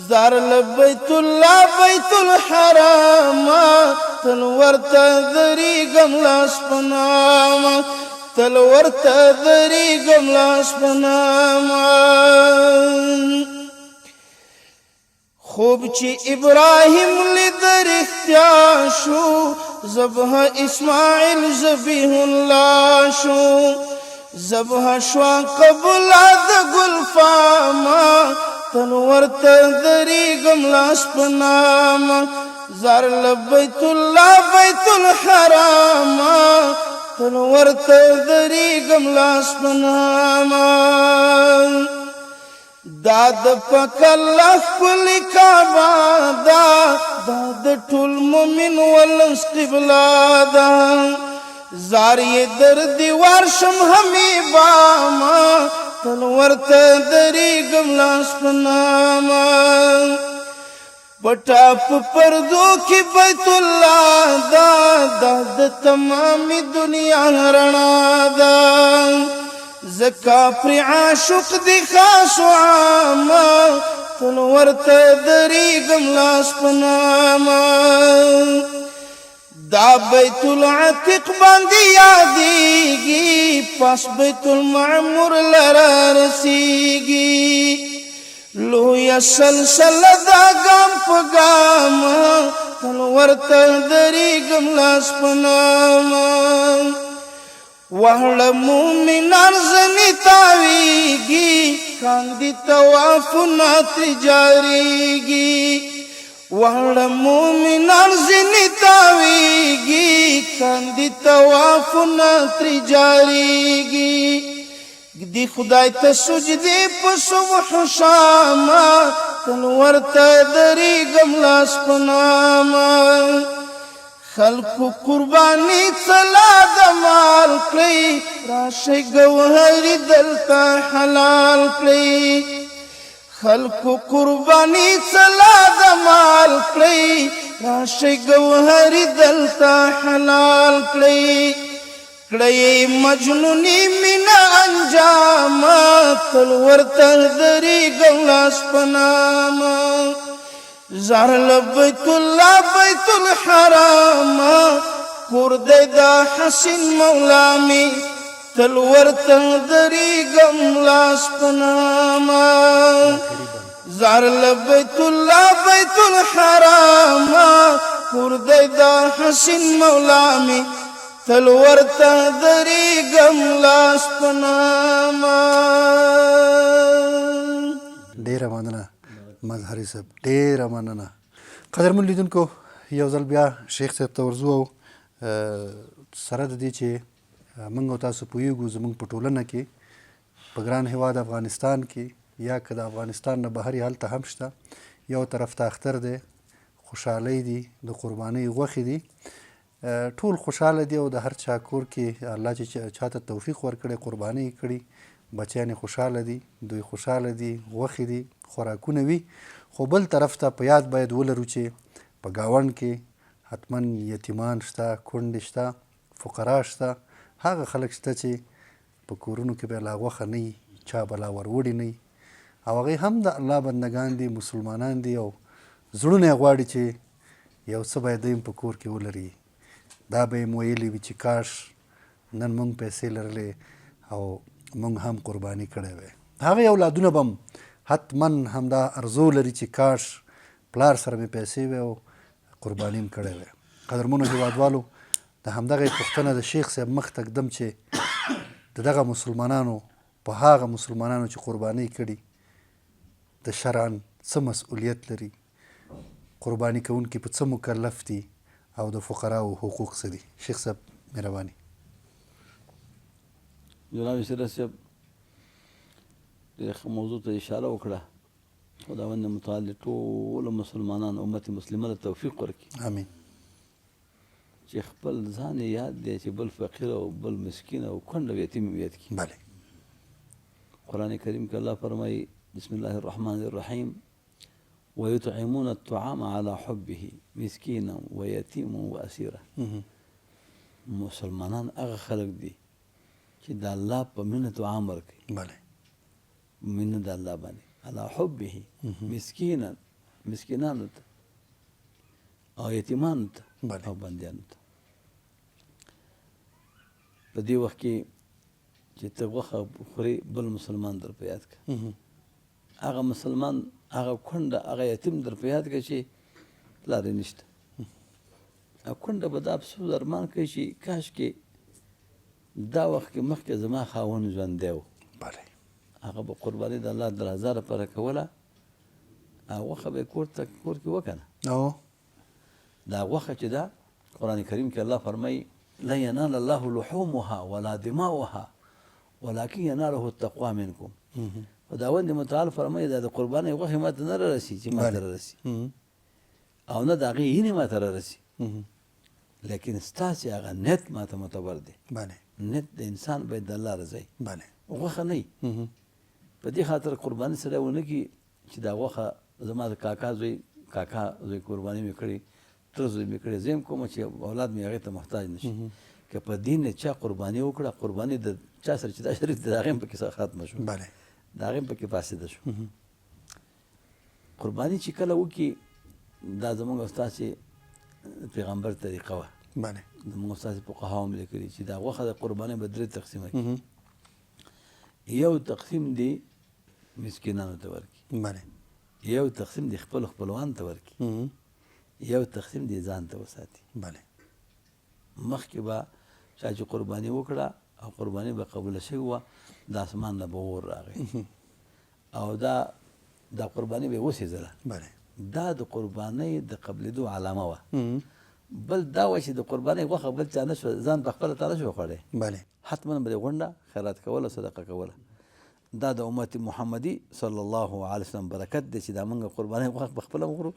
زار لبیت الله بیت الحرام تل ورته دریږم لاس په نام تل ورته دریږم لاس په نام خوب چې ابراهیم لید رښتیا شو ذبح اسماعیل ذبیح الله شو ذبح شو قبل د ګلفاما تل ورته دریږم لاس په نام زار لبیت الله بیت الحرام تل ورته دریږم لاس په نام دا د پکلا خپل کعبه دا د ټول مومن ولس قبله ده زار یې در دیوار شم حمیبا ما تل ورته دریږم لاس په نام پټا په پردو کې بیت الله دا د تمامي دنیا رڼا ده زکا پر عاشق دی خاص عام تل ورته دریږم لاس په نام دا بیت العتیق باندې یادېږي پاس بیت المعمور لره رسېږي لویه سلسله دا ګام په ګام تل ورته درېږم لاس په نامه واړه مومنان ځنې تاویږي کاندي طوافونه ترې جارېږي واړه مومنان ځنې تاویږي کاندي طوافونه ترې جارېږي ږدي خدای ته سجدې په صبح شامه تل ورته درېږم لاس په نامه خلکو قرباني څلا د مال کړئ راشئ ګوهري دلته حلال کړئ خلکو قرباني څلا د مال کړئ راشئ ګوهري دلته حلال کړئ کړئ مجنوني مینا انجام تل ورته درېږم لاس په نامه زار بیت الله بیت الحرام کور دی دا حسین مولا می تل ورته درېږم لاس په نامه زار بیت الله بیت الحرام کور دی دا حسین مولا می تل ورته درېږم لاس په نامه ډېره مننه مظهري صاحب ډېره مننه قدرمن لیدونکو یو ځل بیا شیخ صاحب ته ورځو او سره د دې چې موږ او تاسو پوهېږو زموږ په ټولنه کې په ګران هېواد افغانستان کې یا که د افغانستان نه بهر هلته هم شته یو طرف ته اختر دی خوشحالۍ دي د قربانۍ غوښې دي ټول خوشحاله دي او د هر چا کور کې الله چې چاته توفیق ورکړی قربانۍ کړي بچیان یې خوشحاله دي دوی خوشحاله دي غوښې دي خوراکونه وي خو بل طرف ته په یاد باید ولرو چې په ګاونډ کې حتما یتیمان شته کونډې شته فقرا شته هغه خلک شته چې په کورونو کې به لا غوښه نه وي چا به لا وروړي نه وي او هغوی هم د الله بندګان دي مسلمانان دي او زړونه یې غواړي چې یو څه باید دوی په کور کې ولري دا به یې ویلي وي چې کاش نن موږ پیسې لرلې او موږ هم قرباني کړی وی هغې اولادونه به هم حتما همدا ارزو لري چې کاش پلار سره مې پیسې وی او قرباني هم کړی وی قدرمنو هېوادوالو د همدغې پوښتنه د شیخ صاحب مخ ته ږدم چې د دغه مسلمانانو په هغه مسلمانانو چې قربانۍ کړي د شرعا څه مسؤلیت لري قرباني کوونکي په څه مکلف دي او د فقراو حقوق څه دي شیخ صاحب مهرباني جناب سیرت صاحب ډېره ښه موضوع ته اشاره وکړه خداوند متعال ټولو مسلمانانو امت مسلمه ته توفیق ورکړي امین چې خپل ځان یې یاد دی چې بل فقیر او بل مسکین او کونډ او یتیم یاد کړي بله قرآن کریم کې الله فرمایي بسم الله الرحمن الرحیم ويطعمون الطعام على حبه مسکینا ویتیما واسیرا مسلمانان هغه خلک دي چې د الله په مینه طعام ورکوي بله مینه د الله باندې على حبه مسکینا مسکینانو ته او یتیمانو ته او بندیانو ته په دې وخت کې چې ته غوښه خورې بل مسلمان در په یاد کړه هغه مسلمان هغه کونډه هغه یتیم در په یاد کړه چې پلار یې نشته او کونډه به دا افسوس ارمان کوي چې کاشکې دا وخت کې مخکې زما خاوند ژوندی و بله هغه به قرباني د الله د رضا لپاره کوله او غوښه به یې کور کې وکنه او دا غوښه چې ده قرآن کریم کې الله فرمایي لا ینال الله لحومها ولا دماؤها ولکن یناله التقوا منکم خداوند متعال فرمایي دا د قربانۍ غوښې ما ته نه رارسي چې ما ته رارسي او نه د هغې هینې ما ته رارسي لیکن ستاسې هغه نیت ما ته معتبر دی بله نیت د انسان باید د الله رضا وي بله غوښه نه وي په دې خاطر قرباني سړی ونه کړي چې دا غوښه زما د کاکا زوی قرباني مې کړې تر زوی مې کړې زه هم کومه چې اولاد مې هغې ته محتاج نه شي که په دین نه چا قرباني وکړه قرباني د چا سره چې دا شریک دی د هغې هم پکې ختمه شو بله د هغې هم پکې فاسده شو قرباني چې کله وکړي دا زموږ او ستاسې پیغمبر طریقه وه بله زموږ استاد فقهاو هم لیکلي چې دا غوښه د قربانۍ به 3 تقسیمه کړي. یو تقسیم دی مسکینانو ته ورکړي، بله یو تقسیم دی خپل خپلوان ته ورکړي، یو تقسیم دی ځان ته وساتي. بله مخکې به چا چې قرباني وکړه او قرباني به قبوله شوې وه، د اسمان نه به اور راغی او دا قرباني به یې وسېځله. بله دا د قربانۍ د قبلېدو علامه وه. بل دا وه چې د قربانۍ غوښه بل چا نه شوه، ځان په خپله تا نه شو خوړی. بله حتما به دې غونډه خیرات کوله، صدقه کوله. دا د امت محمدي صلی الله علیه وسلم برکت دی چې دا موږ قربانۍ غوښه په خپله وخورو،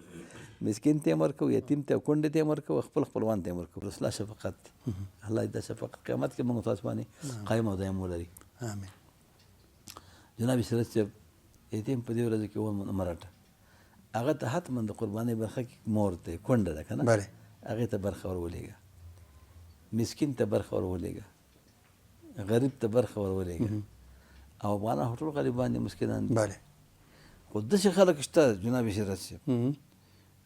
مسکین ته یې ورکوو، یتیم ته کونډې ته یې ورکوو، خپل خپلوان ته یې ورکوو. رسول الله شفقت دی. الله دا شفقت قیامت کې موږ تاسو باندې قایم او دایم ولري. آمین. جناب سیرت صاحب یتیم په دې ورځو کې ومرټه، هغه ته حتما د قربانۍ برخه کې مور ته کونډه ده که نه، بله هغې ته برخه ورولېږه، مسکین ته برخه ورولېږه، غریب ته برخه ورولېږه. او افغانان ټول غریبان دي، مسکینان دي. بله خو داسې خلک شته جناب سیرت صاحب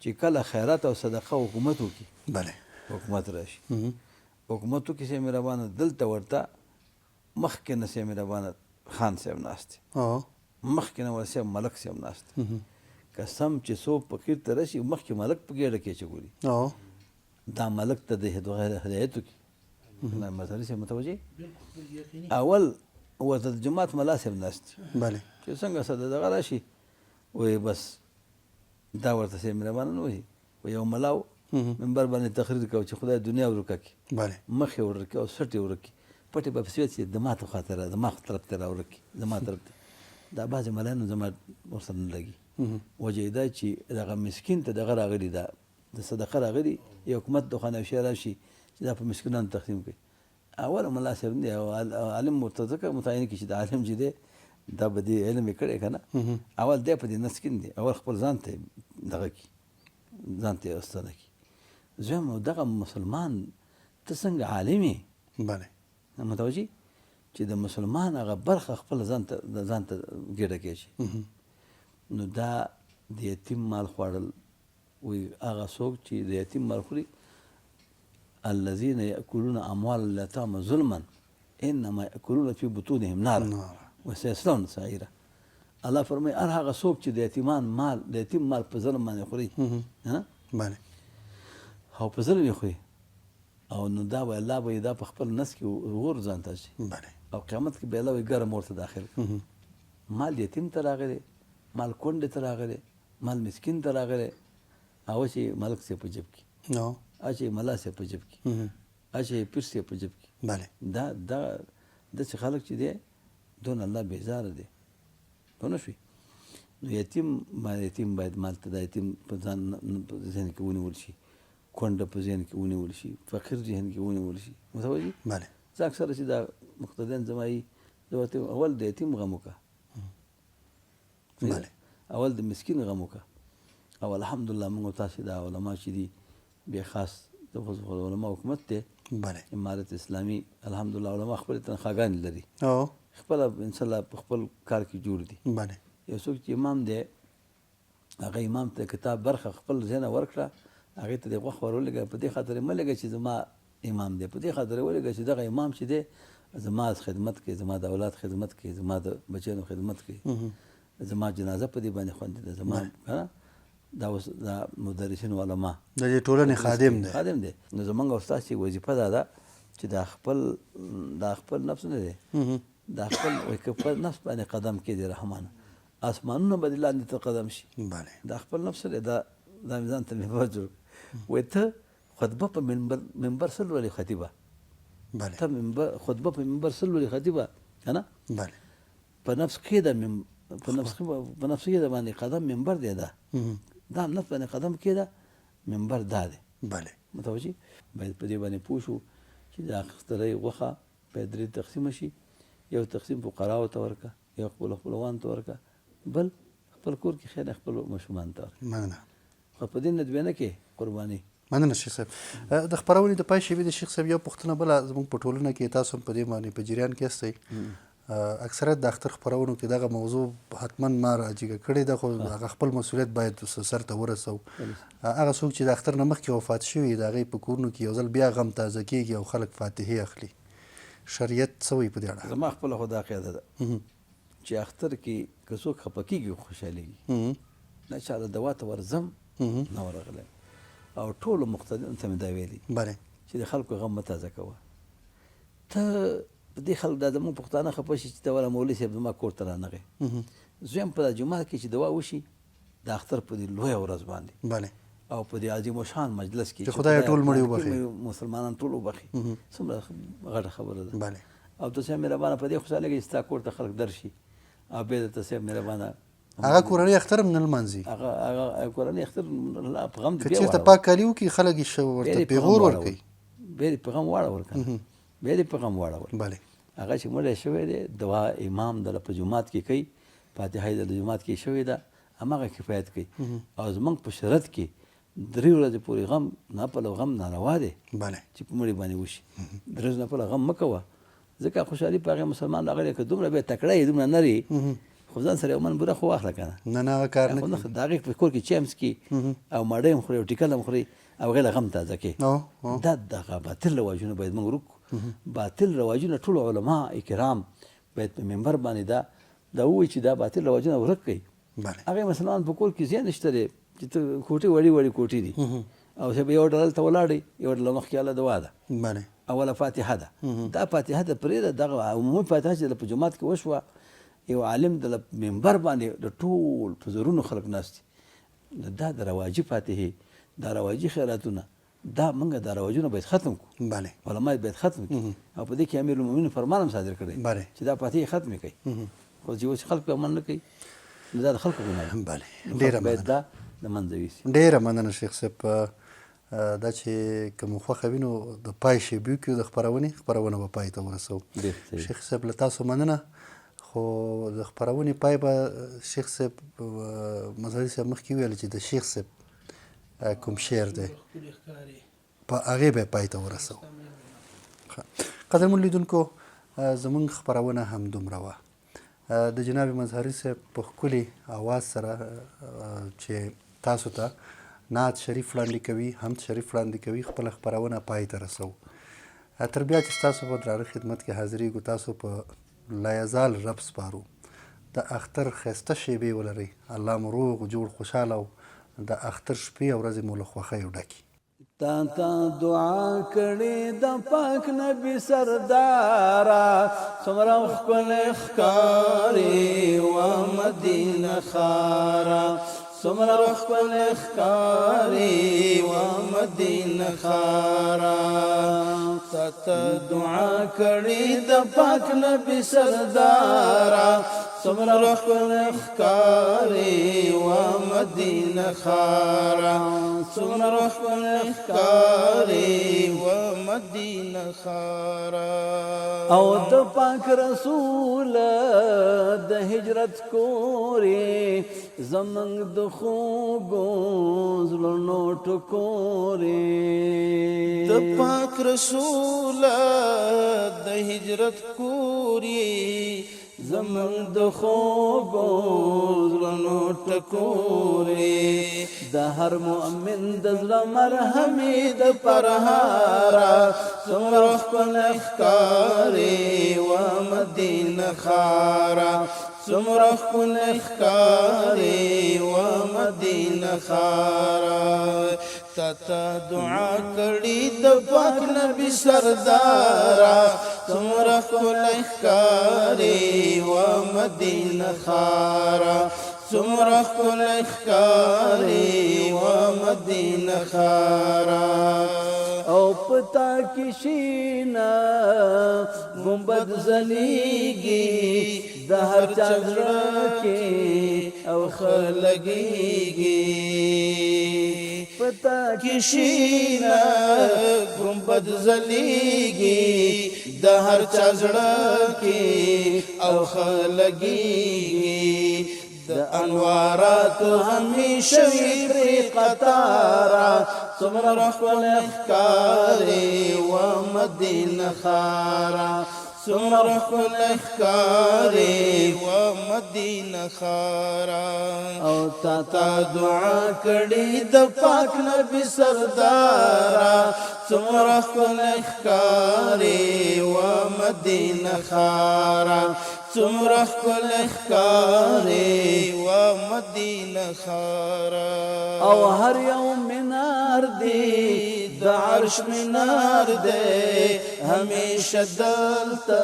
چې کله خیرات او صدقه حکومت وکړي، بله حکومت راشي، حکومت وکړي سي مهربانه، دلته ورته مخکې نه سي مهربانه خان صاحب ناست دی، مخکې نه ورسې ملک صاحب ناست دی. قسم چې څوک فقیر ته راشي مخکې ملک په ګېډه کې اچولي، دا ملک ته د هدایت وکړي. مسلې صاحب متوجه، اول ورته د جماعت ملا صاحب ناست دی، بله چې څنګه څه دغه راشي وایي بس دا ورته سي مهربانه نه وایي، یو ملا و منبر باندې تقریر کوي چې خدای دنیا ورکه کړي، بله مخ یې ورکړي او سټ یې ورکړي، پټې به پسې چې د ما ته خاطره د ما طرف ته راورکړي، زما طرف ته. دا بعضې ملایانو زما ورسره نه لګي. وجه یې دا چې دغه مسکین ته دغه راغلي، دا د صدقه راغلي، یو حکومت دخانه او شی راشي چې دا په مسکینانو تقسیم کړي. اول ملا صاحب دی او عالم ورته ځکه متعین کړي چې د عالم چې دی دا به دې علم یې کړی که نه، اول دی په دې مسکین دی، اول خپل ځان ته دغه کړي، ځان ته یې استنه کړي. زم دغه مسلمان ته څنګه عالم یې، بله متوجه چې د مسلمان هغه برخه خپل ځان ته ګېډه کېږي. نو دا د یتیم مال خوړل، وایي هغه څوک چې د یتیم مال خوري، الذین یأکلون اموال الیتامى ظلما انما یأکلون فی بطونهم نارا وسیصلون سعیرا. الله فرمایي هر هغه څوک چې د یتیم مال په ظلم باندې خوري، بله او په ظلم یې خوري، او نو دا به الله به دا په خپل نس کې ور ځان ته شي، او قیامت کې به الله وایي ګرم ورته داخل کړي. مال یتیم ته راغلی، مال کونډې ته راغلی، مال مسکین ته راغلی، او چې ملک صاحب په جیب کې، چې ملا صاحب په جیب کې، چې پیر صاحب په جیب کې. بله دا داسې خلک چې دی دونه الله بیزاره دی. پوه نه شوې؟ نو یتیم باید مال ته د یتیم په ځان ذهن کې ونیول شي، کونډه په ذهن کې ونیول شي، فقیر ذهن کې ونیول شي. متوجه؟ بله زه اکثره چې دا مقتدیان زما یي، زه ورته اول د یتیم غم وکړه، بله اول د مسکین غم وکړه. او الحمدلله موږ تاسې دا علما چې دي بیا خاص د علما حکومت دی، بله امارت اسلامي، الحمدلله علما خپلې تنخواګانې لري، خپله انشاءالله په خپل کار کې جوړ دي. بله یو څوک چې امام دی، هغه امام ته کتاب برخه خپل ځینه ورکړه، هغې ته دې غوښه ور ولېږه، په دې خاطر یې مه لېږه چې زما امام دی، په دې خاطر یې ولېږه چې دغه امام چې دی زما خدمت کوي، زما د اولاد خدمت کوي، زما د بچیانو خدمت کوي، زما جنازه په دې باندې خوندي ده، زما که دا اوس دا مدرسین علما د دې ټولنې خادم دی. نو زمونږ استاد چې وظیفه دا ده چې دا خپل نفس نه دی، دا خپل وایي که په نفس باندې قدم کېږي رحمانه، اسمانونه به دې لاندې ته قدم شي. دا خپل نفس دی، دا ځان ته محور جوړ وایي ته خطبه په منبر څه لولې خطیبه، ته خطبه په منبر څه لولې خطیبه که نه، په نفس کښېده، په نفس کښېده باندې قدم منبر دی، دا نفس باندې قدم کېده منبر دا دی. متوجه؟ باید په دې باندې پوه شو چې د اخیستلۍ غوښه باید 3 تقسیمه شي، یو تقسیم فقراو ته ورکړه، یو خپلو خپلوانو ته ورکړه، بل خپل کور کې خیر خپلو ماشومانو ته ورکړه. مننه. خو په دې ندوې نه کې قرباني. مننه شیخ صاحب. د خپرونې د پای شیبې د شیخ صاحب یو پوښتنه بله زموږ په ټولنه کې، تاسو هم په دې باندې په جریان کې یاستئ، اکثریت د اختر خپرونو کې دغه موضوع حتما ما راجګه کړې ده، خو هغه خپل مسؤلیت باید سر ته ورسو. هغه څوک چې د اختر نه مخکې وفات شوي د هغې په کورونو کې یو ځل بیا غم تازه کېږي او خلک فاتحې اخلي. شریعت څه وایي په دې اړه؟ زما خپله خو دا قاعده ده چې اختر کې که څوک خفه کېږي خوشحالېږي، نه چا د دوا ته ورځم نه ورغلی، او ټولو مقتدیانو ته مې دا ویلي چې د خلکو غم مه تازه کوه. ته په دې خلک دا زموږ پښتانه خفه شي چې ته ولا مولوي صاحب زما کور ته رانغی. زویم په جومات کې چې دوا وشي د اختر په دې لویه ورځ باندې او په دې عظیم الشان مجلس کې چې خدای ټول مړي وبخي، مسلمانان ټول وبخي، څومره غټه خبره ده. او ته صاحب مهربانه په دې خوشحالېږي چې ستا کور ته خلک درشي، او بیا درته صاحب مهربانه هغه کورنۍ اختر هم نه لمانځي. هغه کورنۍ اختر په غم که چېرته پاک کالي وکړي خلک یې ورته پیغور ورکوي، بیا دې پیغام واړول که نه، بیا دې پیغام واړول. هغه چې مړی شوی دی دعا امام دله په جومات کې کوي، فاتحه یې دله جومات کې شوې ده، هماغه کفایت کوي. او زموږ په شرط کې 3 ورځې پورې غم نه پله غم ناروا دی چې په مړي باندې وشي. 3 ورځې نه پله غم مه کوه، ځکه خوشحالي په هغې مسلمان راغلی که دومره بیا تکړه یې دومره نر یې خو ځان سره یو من بوره خو واخله که نه هغه کار نه د هغې په کور کې چیمس کې او ماډۍ هم خوري او ټیکل هم خوري او هغې له غم تازه کوي. دا دغه باطل رواجونه باید موږ ورک کړو. باطل رواجونه ټول علما کرام باید په منبر باندې دا ووایي چې دا باطل رواجونه ورک کړئ. هغې مسلمان په کور کې ځای نشته دی چې ته کوټې وړې کوټې دي او صاحب یو ډله هلته ولاړئ، یو ډله مخکې هله دعا ده، اوله فاتحه ده. دا فاتحه ته پرېږده، دغه عمومي فاتحه چې په جومات کې وشوه، یو عالم د منبر باندې د ټول په زرونو خلک ناست دي، دا د رواجي فاتحې دا رواجي خیراتونه دا موږ دا رواجونه باید ختم کړو. علما باید ختم کړي او په دې کې امیر المؤمنین فرمان هم صادر کړی چې دا فاتحې ختمې کوي. خو چې اوس خلک په عمل نه کوي نو دا د خلکو ګناه ده. باید دا د منځه یوسي. ډېره مننه شیخ صاحب. دا چې که مو خوښه وي نو د پای شیبې کې د خپرونه به پای ته ورسوو. شیخ صاحب له تاسو مننه. خو د خپرونې پای به شیخ صاحب مظهري صاحب مخکې ویل چې د شیخ صاحب کوم شعر دی په هغې به پای ته ورسوو. قدرمن لیدونکو زموږ خپرونه همدومره وه. د جناب مظهري صاحب په ښکلي اواز سره چې تاسو ته نعت شریف وړاندې کوي، حمد شریف وړاندې کوي، خپله خپرونه پای ته رسوو. تر بیا چې ستاسو په درانه خدمت کې حاضرېږو، تاسو په لا یزال رب سپارو. د اختر ښایسته شیبې ولرئ، الله مو روغ جوړ خوشحاله او د اختر شپې او ورځې مو له خوښیو ډکي. تا دعا کړې د پاک نبی سردارا، څومره ښکلی ښکارې و مدینه ښاره، څومره ښکلی ښکارې و مدینه ښاره. تا دعا کړې د پاک نبی سردارا، څومره ښکلی ښکارې و مدینه ښاره، څومره ښکلی ښکارې و مدینه ښاره. او د پاک رسول د هجرت کورې زمونږ د خوږو زړونو ټکورې. د پاک رسول د هجرت کورې زمونږ د خوږو زړونو ټکورې. د هر مؤمن د زړه مرهمې د پرهاره، څومره ښکلی ښکارې و مدینه ښاره، څومره ښکلی ښکارې و مدینه ښاره. تا دعا کړې د پاک نبی سردارا، څومره ښکلی ښکارې و مدینه ښاره، څومره ښکلی ښکارې و مدینه ښاره. او پتا کې شینا ګنبد ځلیږي د هر چا زړه کې او خلګيږي. پتا کې شینا ګنبد ځلیږي د هر چا زړه کې او خلګيږي. د انواراتو همیشه وي پرې قطاره، څومره ښکلی ښکارې و مدینه ښاره، څومره ښکلی ښکارې و مدینه ښاره او تا دعا کړې د پاک نبی سردارا څومره ښکلی ښکارې و مدینه ښاره څومره ښکلی ښکارې و مدینه ښاره او هر یو منار دی د عرش منار دی همیشه دلته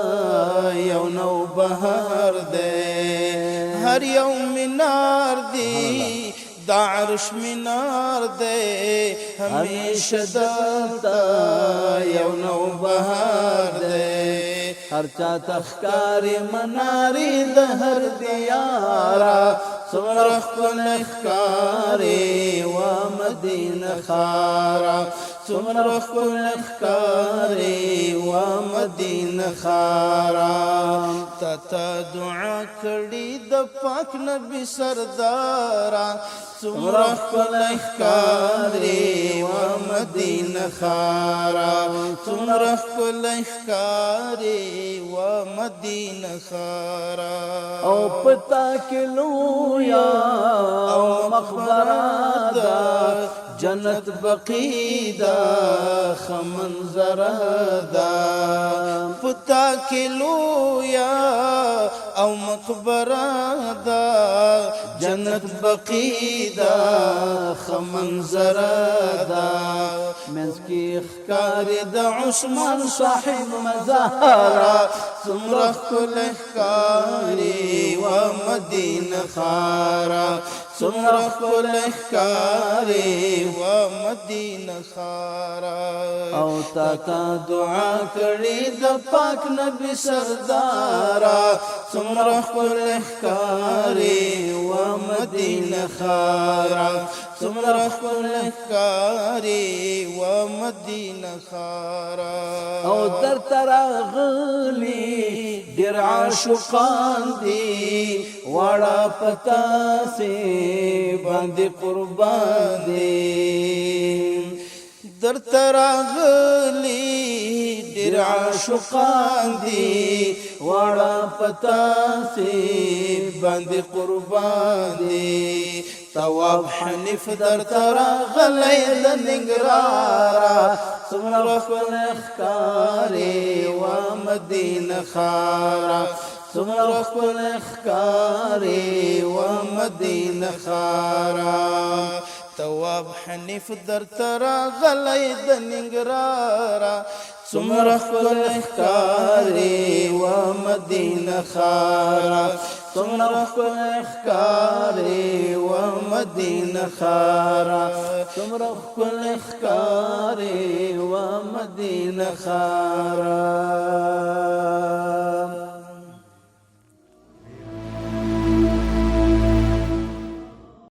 یو نو بهار دی هر یو منار دی د عرش منار دی همیشه دلته یو نو بهار دی هر چا تخکاری مناری د هر دیارا څومره ښکلی ښکارې و مدینه ښاره څومره ښکلی ښکارې و مدینه ښاره تا دعا کړې د پاک نبی سردارا څومره ښکلی ښکارې و مدینه ښاره څومره ښکلی ښکارې و مدینه ښاره او پتا کې لویا او مقبره ده جنت بقی دا خمنظر دا پتا کې لویا او مقبره دا جنت بقی دا خمنظر دا منځ کې ښکارې د عثمان صاحب مزارا څومره ښکلی ښکارې و مدینه ښاره څومره ښکلی ښکارې و مدینه ښاره او تا دعا کړې د پاک نبی سردارا څومره ښکلی ښکارې و مدینه ښاره څومره ښکلی ښکارې و مدینه ښاره او درته راغلي ډېر عاشقان دي واړه پتا سي باندې قربان دي درته راغلي ډېر عاشقان دي واړه پتا سي باندې قربان دي تواب حنیف درته راغلی د ننګراره څومره ښکلی ښکارې و مدینه ښاره څومره ښکلی ښکارې و مدینه ښاره تواب حنیف درته راغلی د ننګراره څومره ښکلی ښکارې و مدینه ښاره څومره ښکلی ښکارې و مدینه ښاره څومره ښکلی ښکارې و مدینه ښاره